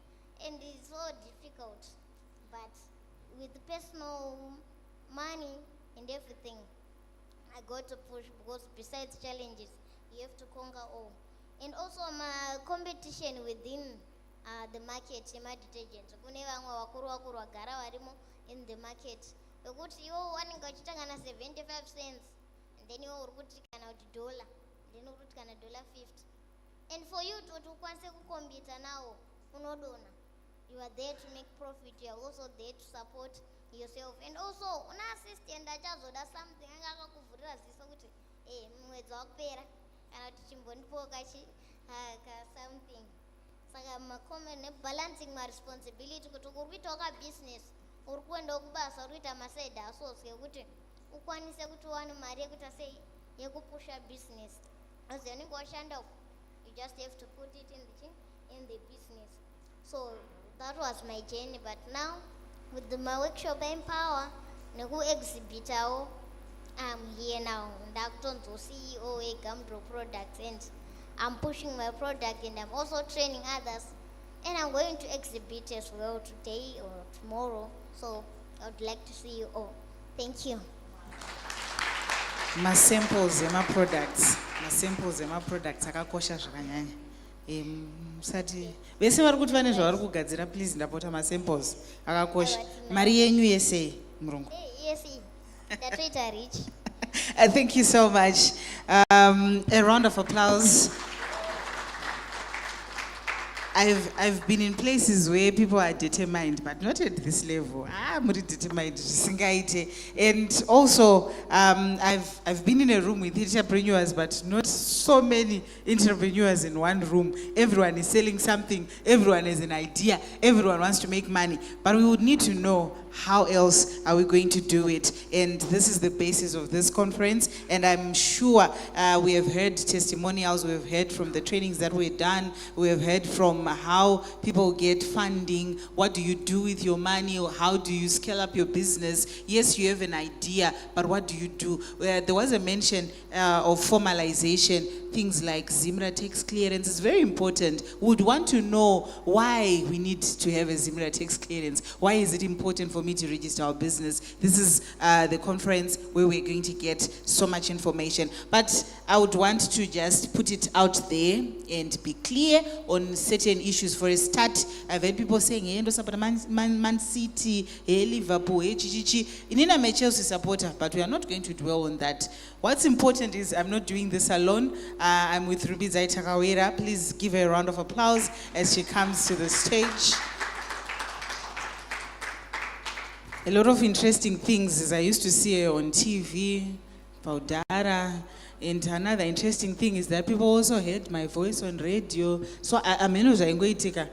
And it's so difficult, but with personal money and everything, I got to push because besides challenges, you have to conquer all. And also my competition within the market, my detergents. Kune vamwe vakuru vagara varimo in the market. Yokuti iwo wanenge uchitanga na 75 cents, and then iwo uri kuti kana kuti dollar, then uri kuti kana $50. And for you to ukwanise kukombita nawo unodona. You are there to make profit, you are also there to support yourself. And also, una assistant achazoda something angakakuvhurira ziso kuti mwedzi wakupera kana kuti chimbondipowo something. Saka balancing my responsibility kuti uri kuitawo business, uri kuendawo kubasa, uri kuita maside hustles ekuti ukwanise kuti uwane mari yekuita sei yekupusha business. As unenge washanda uku, you just have to put it in the business. So that was my journey, but now with my workshop Empower, neku exhibitao, I'm here now. Ndakutonzo CEO a Gumdrop Products, and I'm pushing my product and I'm also training others. And I'm going to exhibit as well today or tomorrow. So I would like to see you all. Thank you. My samples and my products akakosha zvakanyanya. Sati vese vari kuti vane zvavari kugadzira, please ndapota masamples akakosha. Mari yenyu yese murungu. Yes, that's rich. Thank you so much. A round of applause. I've been in places where people are determined, but not at this level. I'm determined. And also, I've been in a room with entrepreneurs, but not so many entrepreneurs in one room. Everyone is selling something. Everyone has an idea. Everyone wants to make money. But we would need to know how else are we going to do it. And this is the basis of this conference. And I'm sure we have heard testimonials. We have heard from the trainings that we've done. We have heard from how people get funding. What do you do with your money? Or how do you scale up your business? Yes, you have an idea, but what do you do? There was a mention of formalization. Things like Zimra tax clearance is very important. We would want to know why we need to have a Zimra tax clearance. Why is it important for me to register our business? This is the conference where we're going to get so much information. But I would want to just put it out there and be clear on certain issues. For a start, I've heard people saying, hey, ndo support Man City, hey, Liverpool, hey, Chichichi. Inina my Chelsea supporter, but we are not going to dwell on that. What's important is I'm not doing this alone. I'm with Ruby Zaitakawera. Please give her a round of applause as she comes to the stage. A lot of interesting things as I used to see her on TV, Paudara. And another interesting thing is that people also heard my voice on radio. So I'm going to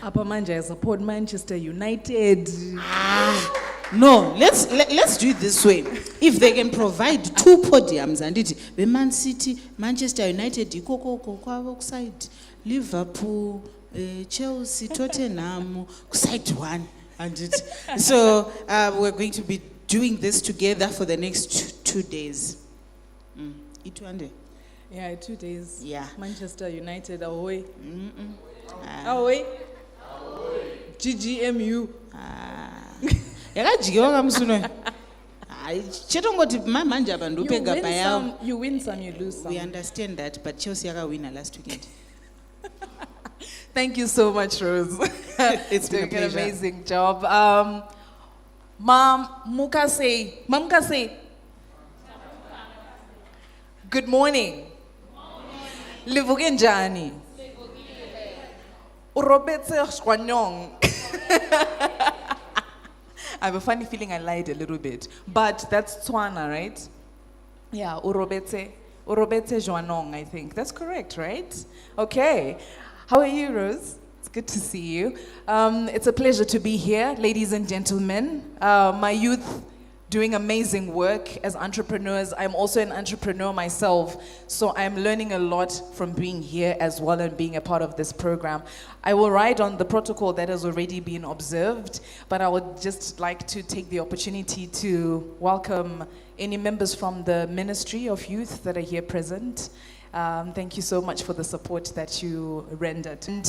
Upper Manja, I support Manchester United. No, let's do it this way. If they can provide 2 podiums and it be Man City, Manchester United, side, Liverpool, Chelsea, Tottenham, side 1, and it. So we're going to be doing this together for the next 2 days. Yeah, 2 days. Yeah. Manchester United away. Away. GGMU. Hayi, chetongoti manje apa You ndope gapa win yavo. some, you win some, you lose some. We understand that, but Chelsea yakawina last weekend. Thank you so much, Rose. It's been a Doing an pleasure. amazing job. Mukase. Good morning. Livuke njani? Urobetse shkwanyong. I have a funny feeling I lied a little bit, but that's Tswana, right? Yeah, urobetse jwanong, I think. That's correct, right? Okay. How are you, Rose? It's good to see you. It's a pleasure to be here, ladies and gentlemen. My youth doing amazing work as entrepreneurs. I'm also an entrepreneur myself, so I'm learning a lot from being here as well and being a part of this program. I will ride on the protocol that has already been observed, but I would just like to take the opportunity to welcome any members from the Ministry of Youth that are here present. Thank you so much for the support that you rendered. And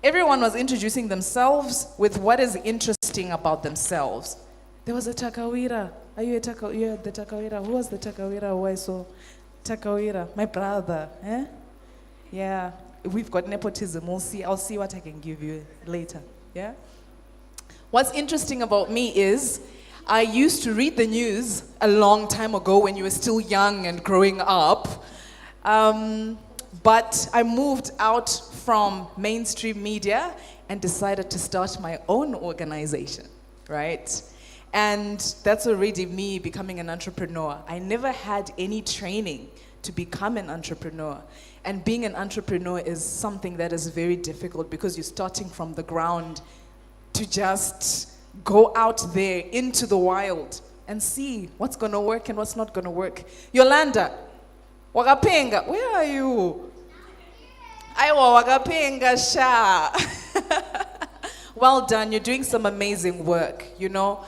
everyone was introducing themselves with what is interesting about themselves. There was a Takawira. Are you you're the Takawira? Who was the Takawira who I saw? Takawira, my brother. Eh? Yeah, we've got nepotism. I'll see what I can give you later. Yeah? What's interesting about me is I used to read the news a long time ago when you were still young and growing up. But I moved out from mainstream media and decided to start my own organization, right? And that's already me becoming an entrepreneur. I never had any training to become an entrepreneur. And being an entrepreneur is something that is very difficult because you're starting from the ground to just go out there into the wild and see what's gonna work and what's not gonna work. Yolanda, Wakapenga, where are you? Aiwa Wakapenga Sha. Well done, you're doing some amazing work, you know,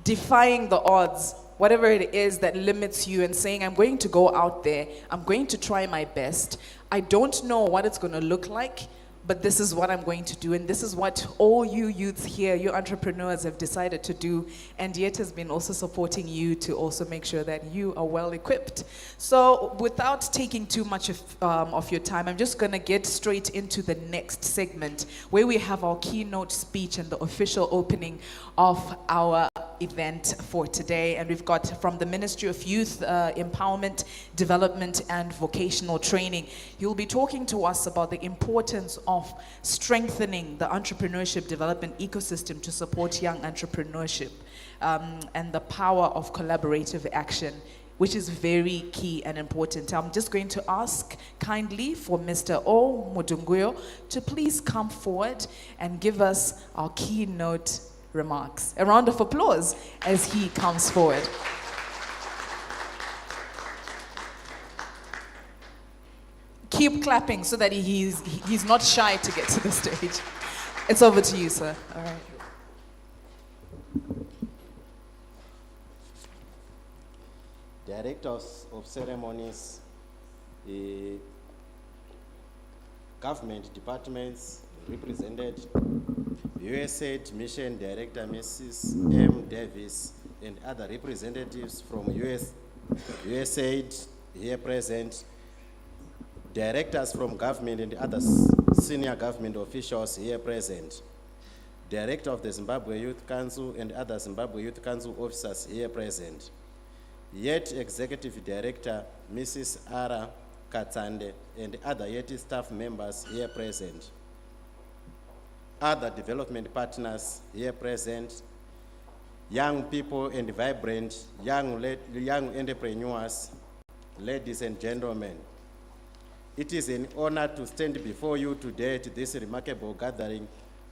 defying the odds, whatever it is that limits you and saying, I'm going to go out there, I'm going to try my best. I don't know what it's gonna look like, but this is what I'm going to do. And this is what all you youths here, you entrepreneurs have decided to do. And Yeet has been also supporting you to also make sure that you are well equipped. So without taking too much of your time, I'm just gonna get straight into the next segment where we have our keynote speech and the official opening of our event for today. And we've got from the Ministry of Youth Empowerment, Development and Vocational Training. He'll be talking to us about the importance of strengthening the entrepreneurship development ecosystem to support young entrepreneurship and the power of collaborative action, which is very key and important. I'm just going to ask kindly for Mr. O. Mudunguyo to please come forward and give us our keynote remarks. A round of applause as he comes forward. Keep clapping so that he's not shy to get to the stage. It's over to you, sir. All right. Directors of ceremonies, government departments represented, USAID Mission Director Mrs. M. Davis, and other representatives from USAID here present, directors from government and other senior government officials here present, Director of the Zimbabwe Youth Council and other Zimbabwe Youth Council officers here present, Yet Executive Director Mrs. Ara Katsande and other Yeti staff members here present, other development partners here present, young people and vibrant young entrepreneurs, ladies and gentlemen. It is an honor to stand before you today at this remarkable gathering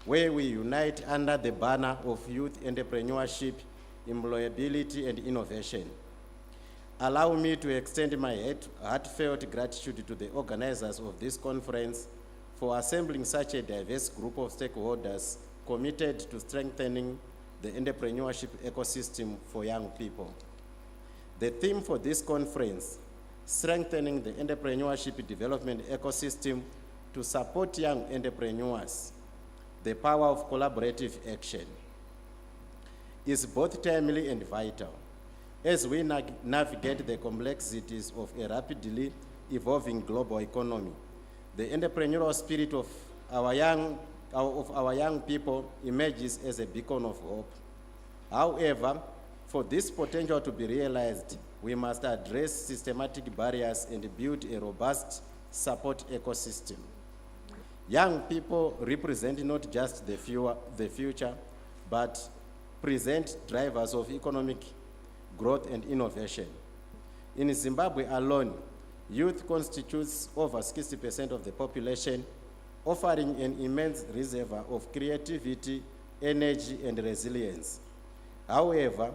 where we unite under the banner of youth entrepreneurship, employability and innovation. Allow me to extend my heartfelt gratitude to the organizers of this conference for assembling such a diverse group of stakeholders committed to strengthening the entrepreneurship ecosystem for young people. The theme for this conference, strengthening the entrepreneurship development ecosystem to support young entrepreneurs, the power of collaborative action, is both timely and vital. as we navigate the complexities of a rapidly evolving global economy. The entrepreneurial spirit of our young people emerges as a beacon of hope. However, for this potential to be realized, we must address systematic barriers and build a robust support ecosystem. Young people represent not just the future, but present drivers of economic growth and innovation. In Zimbabwe alone, youth constitutes over 60% of the population, offering an immense reservoir of creativity, energy, and resilience. However,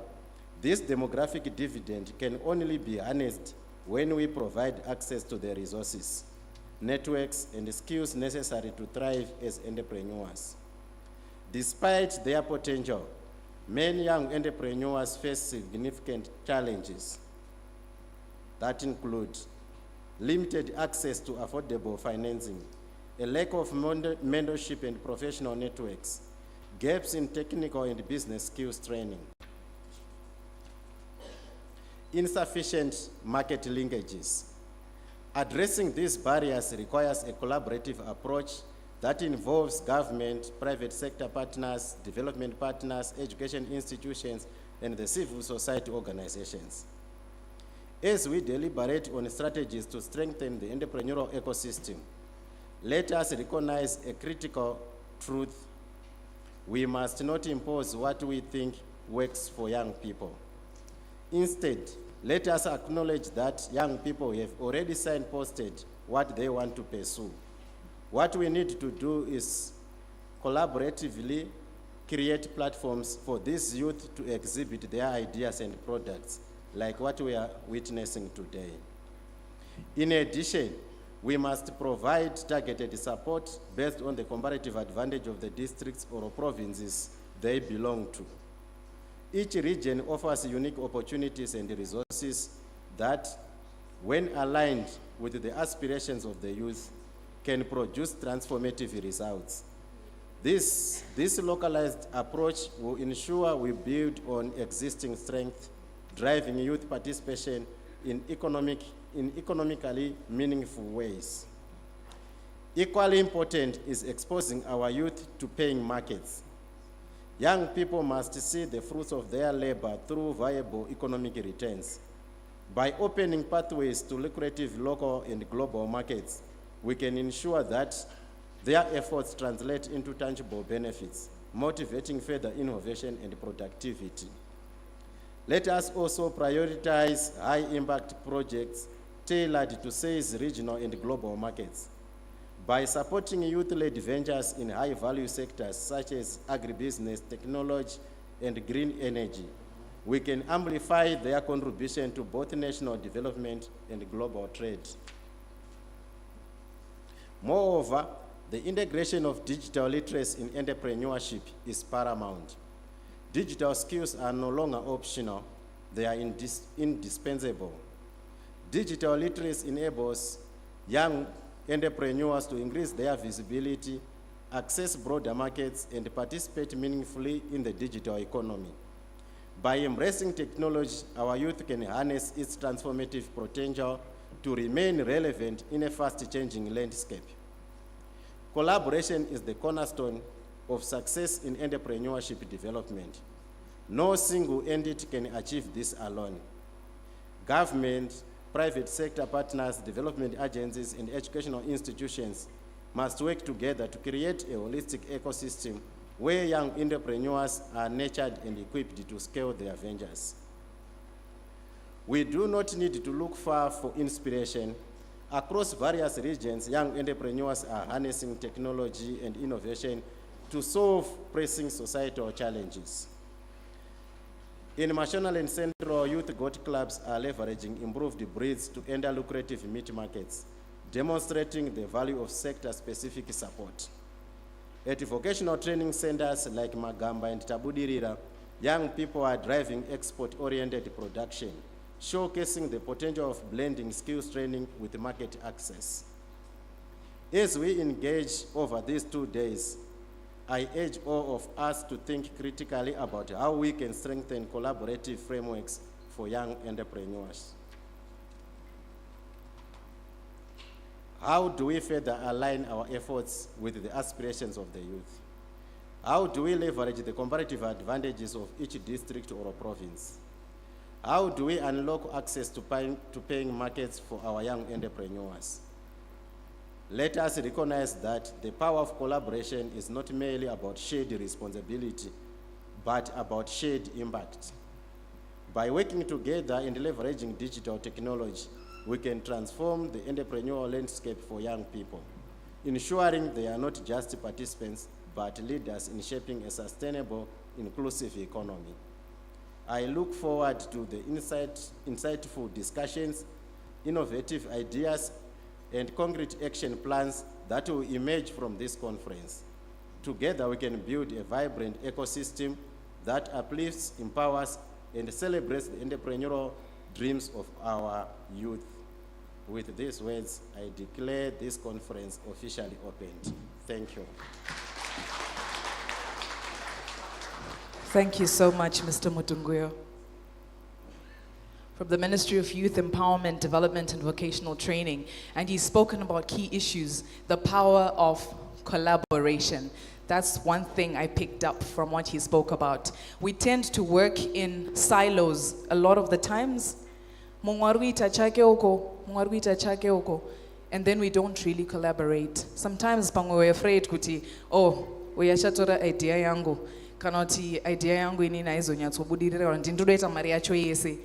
this demographic dividend can only be harnessed when we provide access to the resources, networks, and skills necessary to thrive as entrepreneurs. Despite their potential, many young entrepreneurs face significant challenges that include limited access to affordable financing, a lack of mentorship and professional networks, gaps in technical and business skills training, insufficient market linkages. Addressing these barriers requires a collaborative approach that involves government, private sector partners, development partners, education institutions, and the civil society organizations. As we deliberate on strategies to strengthen the entrepreneurial ecosystem, let us recognize a critical truth. We must not impose what we think works for young people. Instead, let us acknowledge that young people have already signposted what they want to pursue. What we need to do is collaboratively create platforms for these youth to exhibit their ideas and products, like what we are witnessing today. In addition, we must provide targeted support based on the comparative advantage of the districts or provinces they belong to. Each region offers unique opportunities and resources that, when aligned with the aspirations of the youth, can produce transformative results. This localized approach will ensure we build on existing strength, driving youth participation in economically meaningful ways. Equally important is exposing our youth to paying markets. Young people must see the fruits of their labor through viable economic returns. By opening pathways to lucrative local and global markets, we can ensure that their efforts translate into tangible benefits, motivating further innovation and productivity. Let us also prioritize high-impact projects tailored to seize regional and global markets. By supporting youth-led ventures in high-value sectors such as agribusiness, technology, and green energy, we can amplify their contribution to both national development and global trade. Moreover, the integration of digital literacy in entrepreneurship is paramount. Digital skills are no longer optional, they are indispensable. Digital literacy enables young entrepreneurs to increase their visibility, access broader markets, and participate meaningfully in the digital economy. By embracing technology, our youth can harness its transformative potential to remain relevant in a fast-changing landscape. Collaboration is the cornerstone of success in entrepreneurship development. No single entity can achieve this alone. Government, private sector partners, development agencies, and educational institutions must work together to create a holistic ecosystem where young entrepreneurs are nurtured and equipped to scale their ventures. We do not need to look far for inspiration. Across various regions, young entrepreneurs are harnessing technology and innovation to solve pressing societal challenges. In Mashonaland and Central, youth goat clubs are leveraging improved breeds to enter lucrative meat markets, demonstrating the value of sector-specific support. At vocational training centers like Magamba and Tabudirira, young people are driving export-oriented production, showcasing the potential of blending skills training with market access. As we engage over these 2 days, I urge all of us to think critically about how we can strengthen collaborative frameworks for young entrepreneurs. How do we further align our efforts with the aspirations of the youth? How do we leverage the comparative advantages of each district or province? How do we unlock access to paying markets for our young entrepreneurs? Let us recognize that the power of collaboration is not merely about shared responsibility, but about shared impact. By working together and leveraging digital technology, we can transform the entrepreneurial landscape for young people, ensuring they are not just participants, but leaders in shaping a sustainable, inclusive economy. I look forward to the insightful discussions, innovative ideas, and concrete action plans that will emerge from this conference. Together, we can build a vibrant ecosystem that uplifts, empowers, and celebrates the entrepreneurial dreams of our youth. With these words, I declare this conference officially opened. Thank you. Thank you so much, Mr. Mutunguyo. From the Ministry of Youth Empowerment, Development and Vocational Training, and he's spoken about key issues, the power of collaboration. That's one thing I picked up from what he spoke about. We tend to work in silos a lot of the times. And then we don't really collaborate. Sometimes we're afraid kuti, oh, uyashatora idea yangu. Kanoti idea yangu ini na izo nyatsobudirira ndindoita mari yacho yese.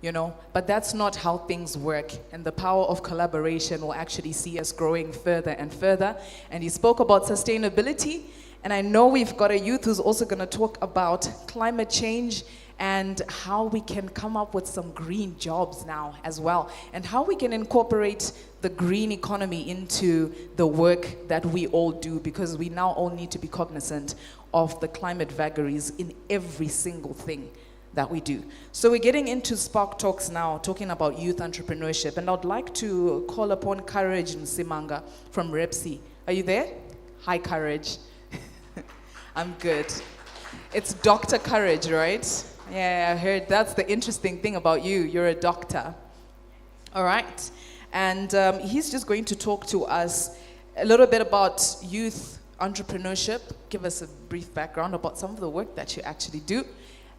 You know, but that's not how things work. And the power of collaboration will actually see us growing further and further. And he spoke about sustainability. And I know we've got a youth who's also going to talk about climate change and how we can come up with some green jobs now as well, and how we can incorporate the green economy into the work that we all do, because we now all need to be cognizant of the climate vagaries in every single thing that we do. So we're getting into Spark Talks now, talking about youth entrepreneurship, and I'd like to call upon Courage Msimanga from REPSI. Are you there? Hi, Courage. I'm good. It's Dr. Courage, right? Yeah, I heard that's the interesting thing about you. You're a doctor. All right. And he's just going to talk to us a little bit about youth entrepreneurship, give us a brief background about some of the work that you actually do,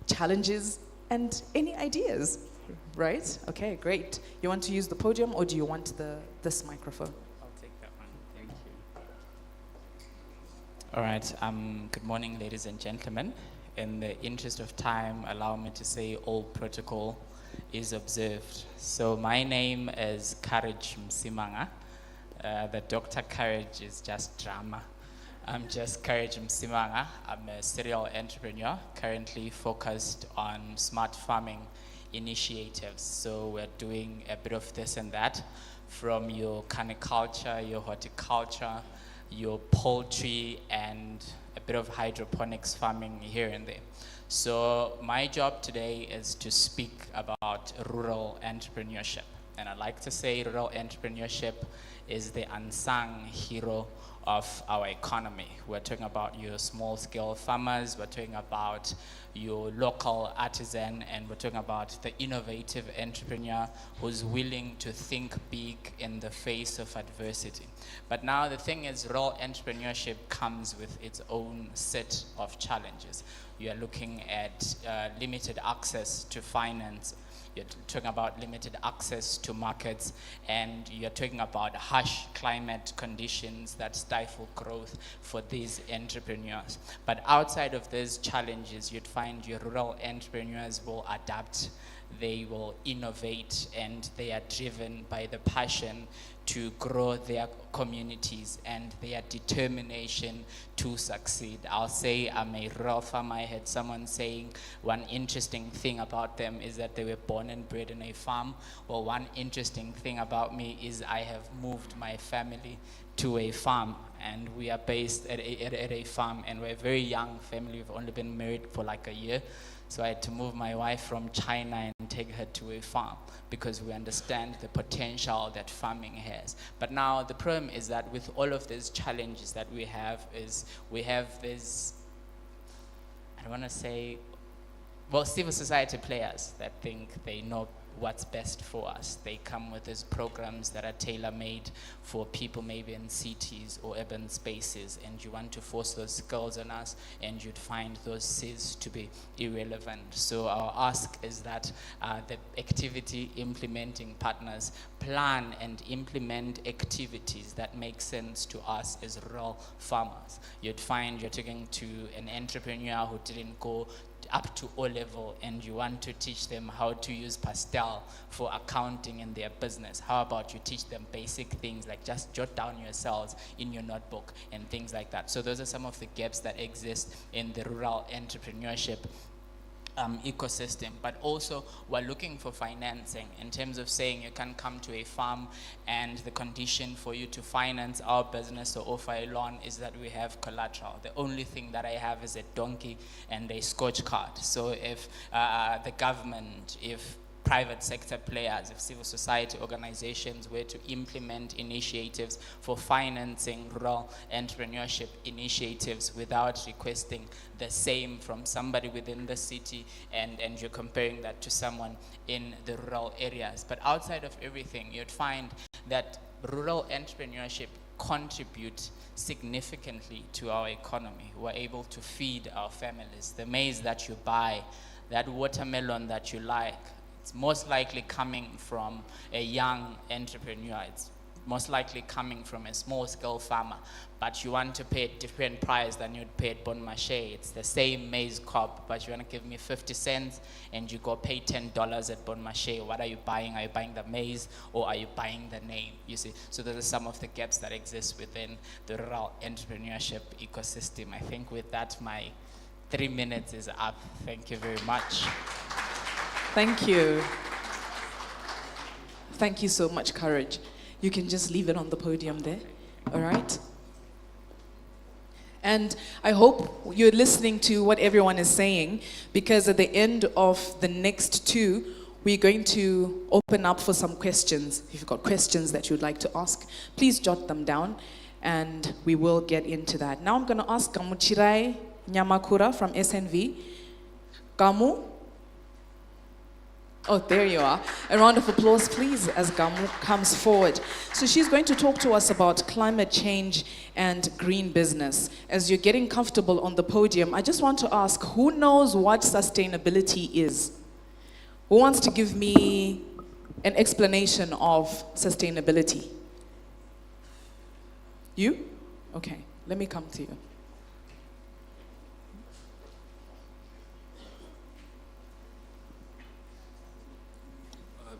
challenges, and any ideas, right? Okay, great. You want to use the podium, or do you want this microphone? I'll take that one. Thank you. All right. Good morning, ladies and gentlemen. In the interest of time, allow me to say all protocol is observed. So my name is Courage Msimanga. The Dr. Courage is just drama. I'm just Courage Msimanga. I'm a serial entrepreneur, currently focused on smart farming initiatives. So we're doing a bit of this and that, from your caniculture, your horticulture, your poultry, and a bit of hydroponics farming here and there. So my job today is to speak about rural entrepreneurship. And I like to say rural entrepreneurship is the unsung hero of our economy. We're talking about your small-scale farmers, we're talking about your local artisan, and we're talking about the innovative entrepreneur who's willing to think big in the face of adversity. But now the thing is, rural entrepreneurship comes with its own set of challenges. You are looking at limited access to finance. You're talking about limited access to markets, and you're talking about harsh climate conditions that stifle growth for these entrepreneurs. But outside of these challenges, you'd find your rural entrepreneurs will adapt, they will innovate, and they are driven by the passion to grow their communities and their determination to succeed. I'll say I'm a rural farmer. I had someone saying one interesting thing about them is that they were born and bred in a farm. Well, one interesting thing about me is I have moved my family to a farm, and we are based at a farm, and we're a very young family. We've only been married for like a year. So I had to move my wife from China and take her to a farm because we understand the potential that farming has. But now the problem is that with all of these challenges that we have is we have this, I don't want to say well, civil society players that think they know what's best for us. They come with these programs that are tailor-made for people maybe in cities or urban spaces, and you want to force those skills on us, and you'd find those skills to be irrelevant. So our ask is that the activity implementing partners plan and implement activities that make sense to us as rural farmers. You'd find you're talking to an entrepreneur who didn't go up to O level, and you want to teach them how to use pastel for accounting in their business. How about you teach them basic things like just jot down your cells in your notebook and things like that. So those are some of the gaps that exist in the rural entrepreneurship ecosystem. But also we're looking for financing in terms of saying you can come to a farm and the condition for you to finance our business or offer a loan is that we have collateral. The only thing that I have is a donkey and a scotch card. So if the government, if private sector players, if civil society organizations were to implement initiatives for financing rural entrepreneurship initiatives without requesting the same from somebody within the city, and you're comparing that to someone in the rural areas. But outside of everything, you'd find that rural entrepreneurship contribute significantly to our economy. We're able to feed our families. The maize that you buy, that watermelon that you like, it's most likely coming from a young entrepreneur. It's most likely coming from a small-scale farmer, but you want to pay a different price than you'd pay at Bon Marché. It's the same maize cob, but you want to give me 50 cents and you go pay $10 at Bon Marché. What are you buying? Are you buying the maize or are you buying the name? You see, so those are some of the gaps that exist within the rural entrepreneurship ecosystem. I think with that, my 3 minutes is up. Thank you very much. Thank you. Thank you so much, Courage. You can just leave it on the podium there, all right? And I hope you're listening to what everyone is saying, because at the end of the next two, we're going to open up for some questions. If you've got questions that you'd like to ask, please jot them down, and we will get into that. Now I'm going to ask Gamuchirai Nyamakura from SNV. Gamu? Oh, there you are. A round of applause, please, as Gamu comes forward. So she's going to talk to us about climate change and green business. As you're getting comfortable on the podium, I just want to ask, who knows what sustainability is? Who wants to give me an explanation of sustainability? You? Okay, let me come to you.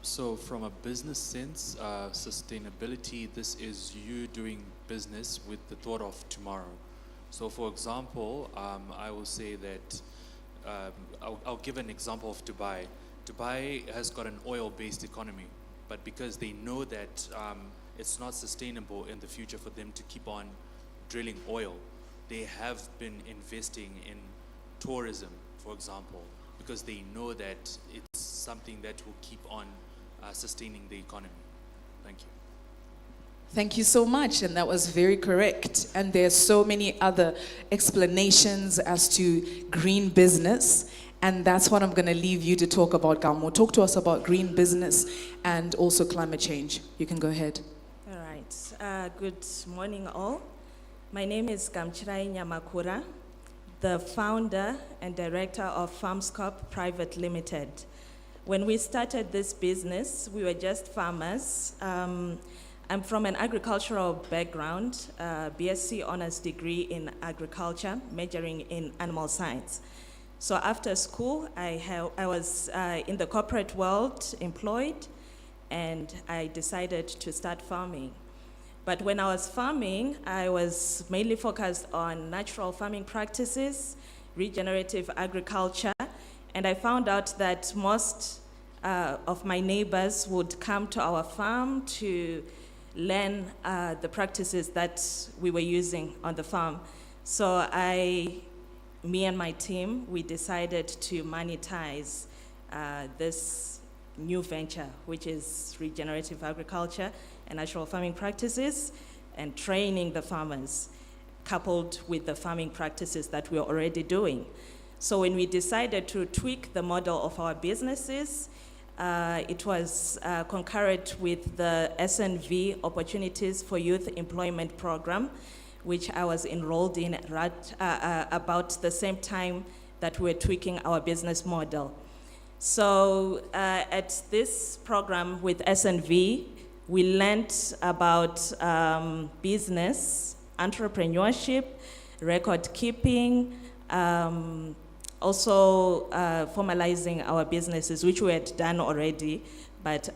So from a business sense, sustainability, this is you doing business with the thought of tomorrow. So for example, I will say that, I'll give an example of Dubai. Dubai has got an oil-based economy, but because they know that it's not sustainable in the future for them to keep on drilling oil, they have been investing in tourism, for example, because they know that it's something that will keep on sustaining the economy. Thank you. Thank you so much, and that was very correct. And there's so many other explanations as to green business, and that's what I'm going to leave you to talk about, Gamu. Talk to us about green business and also climate change. You can go ahead. All right. Good morning, all. My name is Gamchirai Nyamakura, the founder and director of Farmscorp Private Limited. When we started this business, we were just farmers. I'm from an agricultural background, BSc honors degree in agriculture, majoring in animal science. So after school, I was in the corporate world employed, and I decided to start farming. But when I was farming, I was mainly focused on natural farming practices, regenerative agriculture, and I found out that most of my neighbors would come to our farm to learn the practices that we were using on the farm. So me and my team, we decided to monetize this new venture, which is regenerative agriculture and natural farming practices, and training the farmers, coupled with the farming practices that we're already doing. So when we decided to tweak the model of our businesses, it was concurrent with the SNV Opportunities for Youth Employment Program, which I was enrolled in right about the same time that we were tweaking our business model. So at this program with SNV, we learned about business, entrepreneurship, record keeping, also formalizing our businesses, which we had done already, but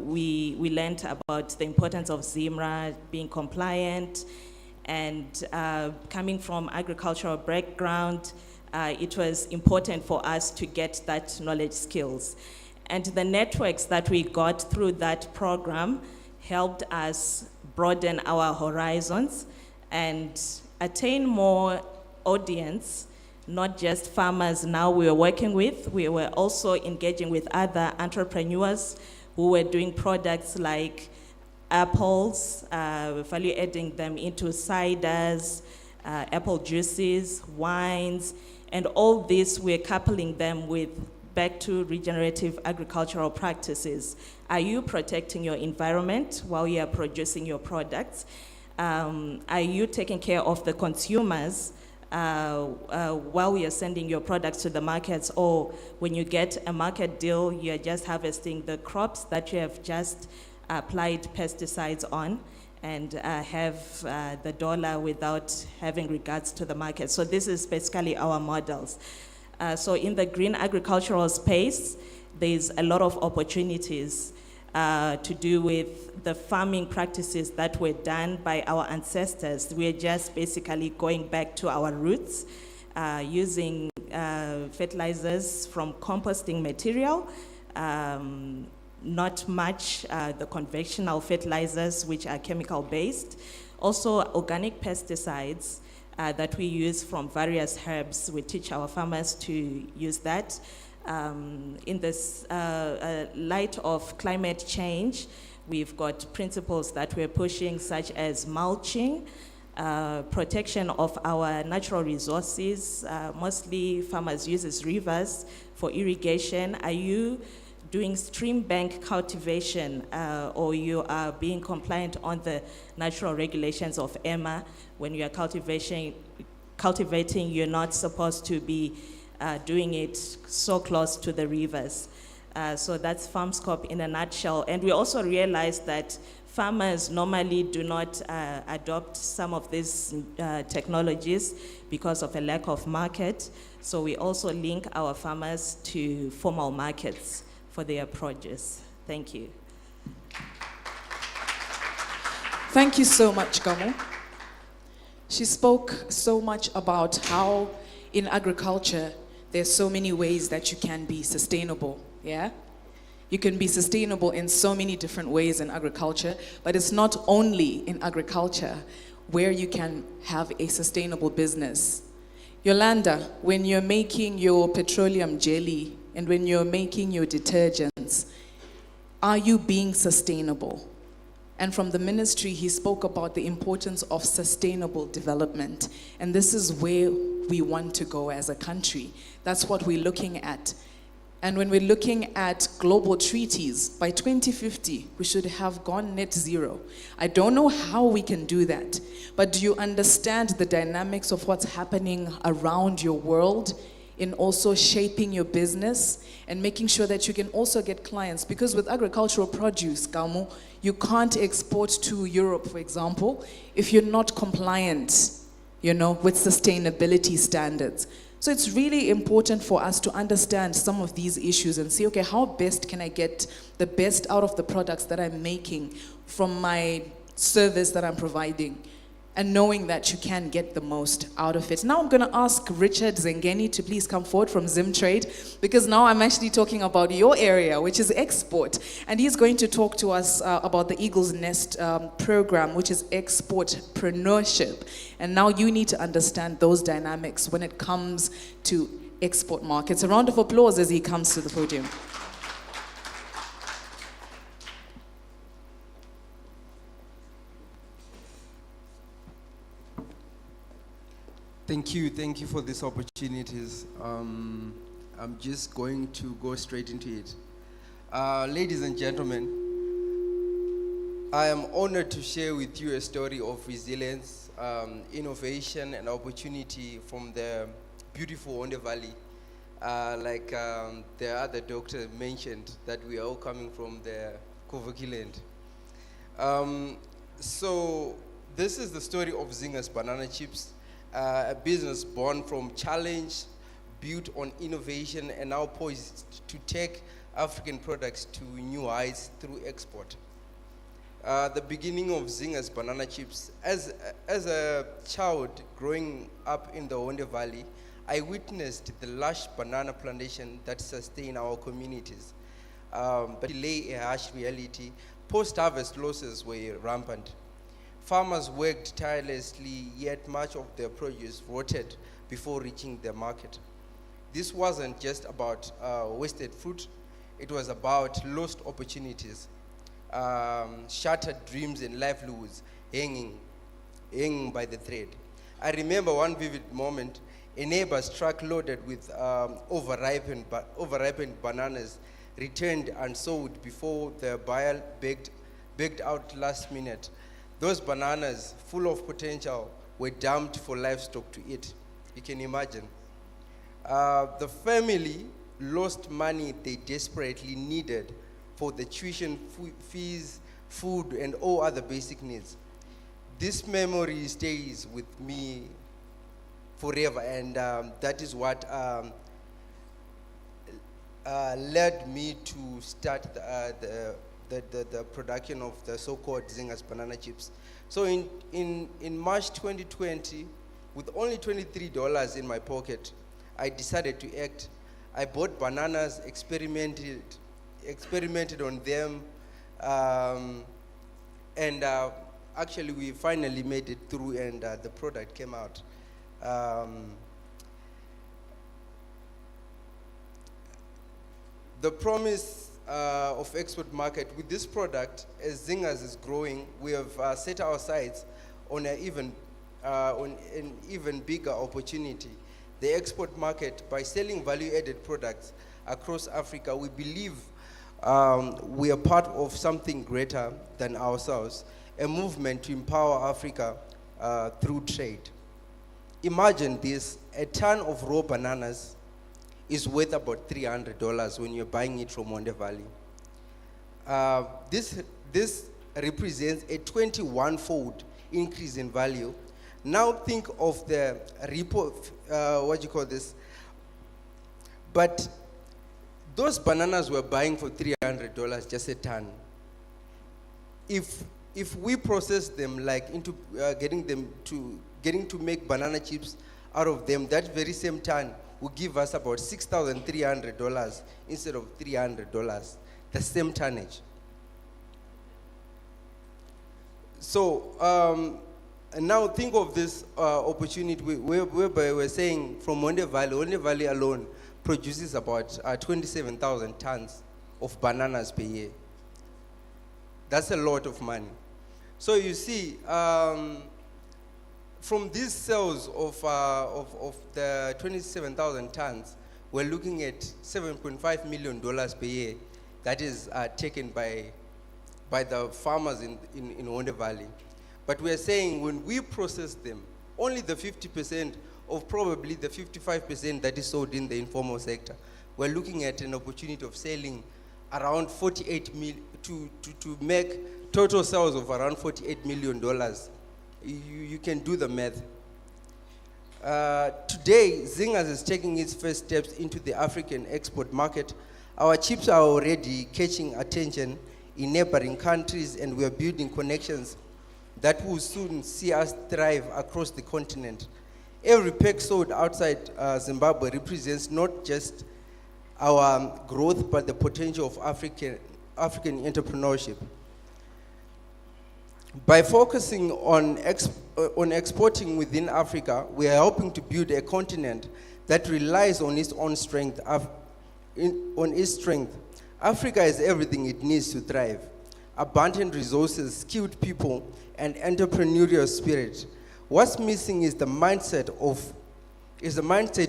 we learned about the importance of ZIMRA, being compliant, and coming from agricultural background, it was important for us to get that knowledge skills. And the networks that we got through that program helped us broaden our horizons and attain more audience, not just farmers now we were working with, we were also engaging with other entrepreneurs who were doing products like apples, value adding them into ciders, apple juices, wines, and all this we're coupling them with back to regenerative agricultural practices. Are you protecting your environment while you are producing your products? Are you taking care of the consumers while you're sending your products to the markets, or when you get a market deal, you're just harvesting the crops that you have just applied pesticides on and have the dollar without having regards to the market. So this is basically our models. So in the green agricultural space, there's a lot of opportunities to do with the farming practices that were done by our ancestors. We're just basically going back to our roots, using fertilizers from composting material, not much the conventional fertilizers, which are chemical-based. Also, organic pesticides that we use from various herbs. We teach our farmers to use that. In this light of climate change, we've got principles that we're pushing, such as mulching, protection of our natural resources. Mostly farmers use rivers for irrigation. Are you doing stream bank cultivation, or you are being compliant on the natural regulations of EMA? When you are cultivating, you're not supposed to be doing it so close to the rivers. So that's FarmScope in a nutshell. And we also realized that farmers normally do not adopt some of these technologies because of a lack of market. So we also link our farmers to formal markets for their produce. Thank you. Thank you so much, Gamo. She spoke so much about how in agriculture, there's so many ways that you can be sustainable, yeah? You can be sustainable in so many different ways in agriculture, but it's not only in agriculture where you can have a sustainable business. Yolanda, when you're making your petroleum jelly and when you're making your detergents, are you being sustainable? And from the ministry, he spoke about the importance of sustainable development. And this is where we want to go as a country. That's what we're looking at. And when we're looking at global treaties, by 2050, we should have gone net zero. I don't know how we can do that, but do you understand the dynamics of what's happening around your world in also shaping your business and making sure that you can also get clients? Because with agricultural produce, Kamu, you can't export to Europe, for example, if you're not compliant, with sustainability standards. So it's really important for us to understand some of these issues and see, okay, how best can I get the best out of the products that I'm making from my service that I'm providing, and knowing that you can get the most out of it. Now I'm going to ask Richard Zengeni to please come forward from Zimtrade, because now I'm actually talking about your area, which is export. And he's going to talk to us about the Eagle's Nest program, which is exportpreneurship. And now you need to understand those dynamics when it comes to export markets. A round of applause as he comes to the podium. Thank you for these opportunities. I'm just going to go straight into it. Ladies and gentlemen, I am honored to share with you a story of resilience, innovation, and opportunity from the beautiful Onde Valley. Like the other doctor mentioned, that we are all coming from the Kovoki land. So this is the story of Zinga's Banana Chips, a business born from challenge, built on innovation, and now poised to take African products to new heights through export. The beginning of Zinga's Banana Chips. As a child growing up in the Onde Valley, I witnessed the lush banana plantation that sustain our communities. But lay a harsh reality. Post-harvest losses were rampant. Farmers worked tirelessly, yet much of their produce rotted before reaching the market. This wasn't just about wasted fruit, it was about lost opportunities, shattered dreams and livelihoods hanging by the thread. I remember one vivid moment, a neighbor's truck loaded with overripened bananas returned unsold before the buyer begged out last minute. Those bananas, full of potential, were dumped for livestock to eat. You can imagine. The family lost money they desperately needed for the tuition fees, food, and all other basic needs. This memory stays with me forever, and that is what led me to start the production of the so-called Zinga's Banana Chips. So in March 2020, with only $23 in my pocket, I decided to act. I bought bananas, experimented on them, and actually we finally made it through, and the product came out. The promise of export market with this product, as Zinga's is growing, we have set our sights on an even bigger opportunity. The export market, by selling value-added products across Africa, we believe we are part of something greater than ourselves, a movement to empower Africa through trade. Imagine this, a ton of raw bananas is worth about $300 when you're buying it from Onde Valley. This represents a 21-fold increase in value. Now think of the But those bananas we're buying for $300, just a ton. If we process them like into getting to make banana chips out of them, that very same ton will give us about $6,300 instead of $300, the same tonnage. So now think of this opportunity whereby we're saying from Onde Valley alone produces about 27,000 tons of bananas per year. That's a lot of money. So you see, from these sales of the 27,000 tons, we're looking at $7.5 million per year that is taken by the farmers in Onde Valley. But we're saying when we process them, only the 50% of probably the 55% that is sold in the informal sector, we're looking at an opportunity of selling around 48 million, to make total sales of around $48 million. You can do the math. Today, Zinga's is taking its first steps into the African export market. Our chips are already catching attention in neighboring countries, and we are building connections that will soon see us thrive across the continent. Every pack sold outside Zimbabwe represents not just our growth, but the potential of African entrepreneurship. By focusing on exporting within Africa, we are helping to build a continent that relies on its own strength. Africa has everything it needs to thrive: abundant resources, skilled people, and entrepreneurial spirit. What's missing is the mindset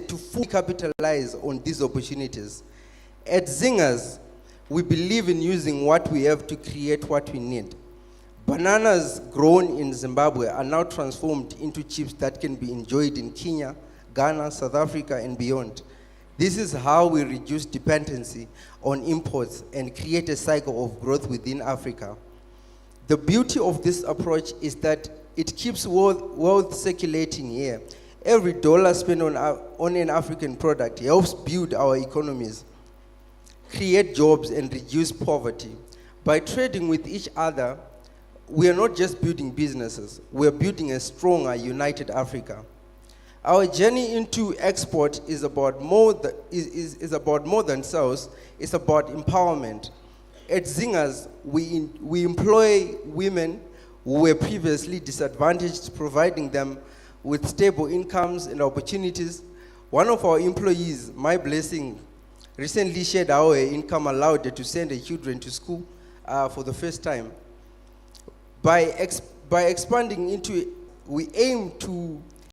to fully capitalize on these opportunities. At Zingers, we believe in using what we have to create what we need. Bananas grown in Zimbabwe are now transformed into chips that can be enjoyed in Kenya, Ghana, South Africa, and beyond. This is how we reduce dependency on imports and create a cycle of growth within Africa. The beauty of this approach is that it keeps wealth circulating here. Every dollar spent on an African product helps build our economies, create jobs, and reduce poverty. By trading with each other, we are not just building businesses, we are building a stronger, united Africa. Our journey into export is about more than sales, it's about empowerment. At Zingers, we employ women who were previously disadvantaged, providing them with stable incomes and opportunities. One of our employees, My Blessing, recently shared how her income allowed her to send her children to school for the first time. By expanding into it, we aim to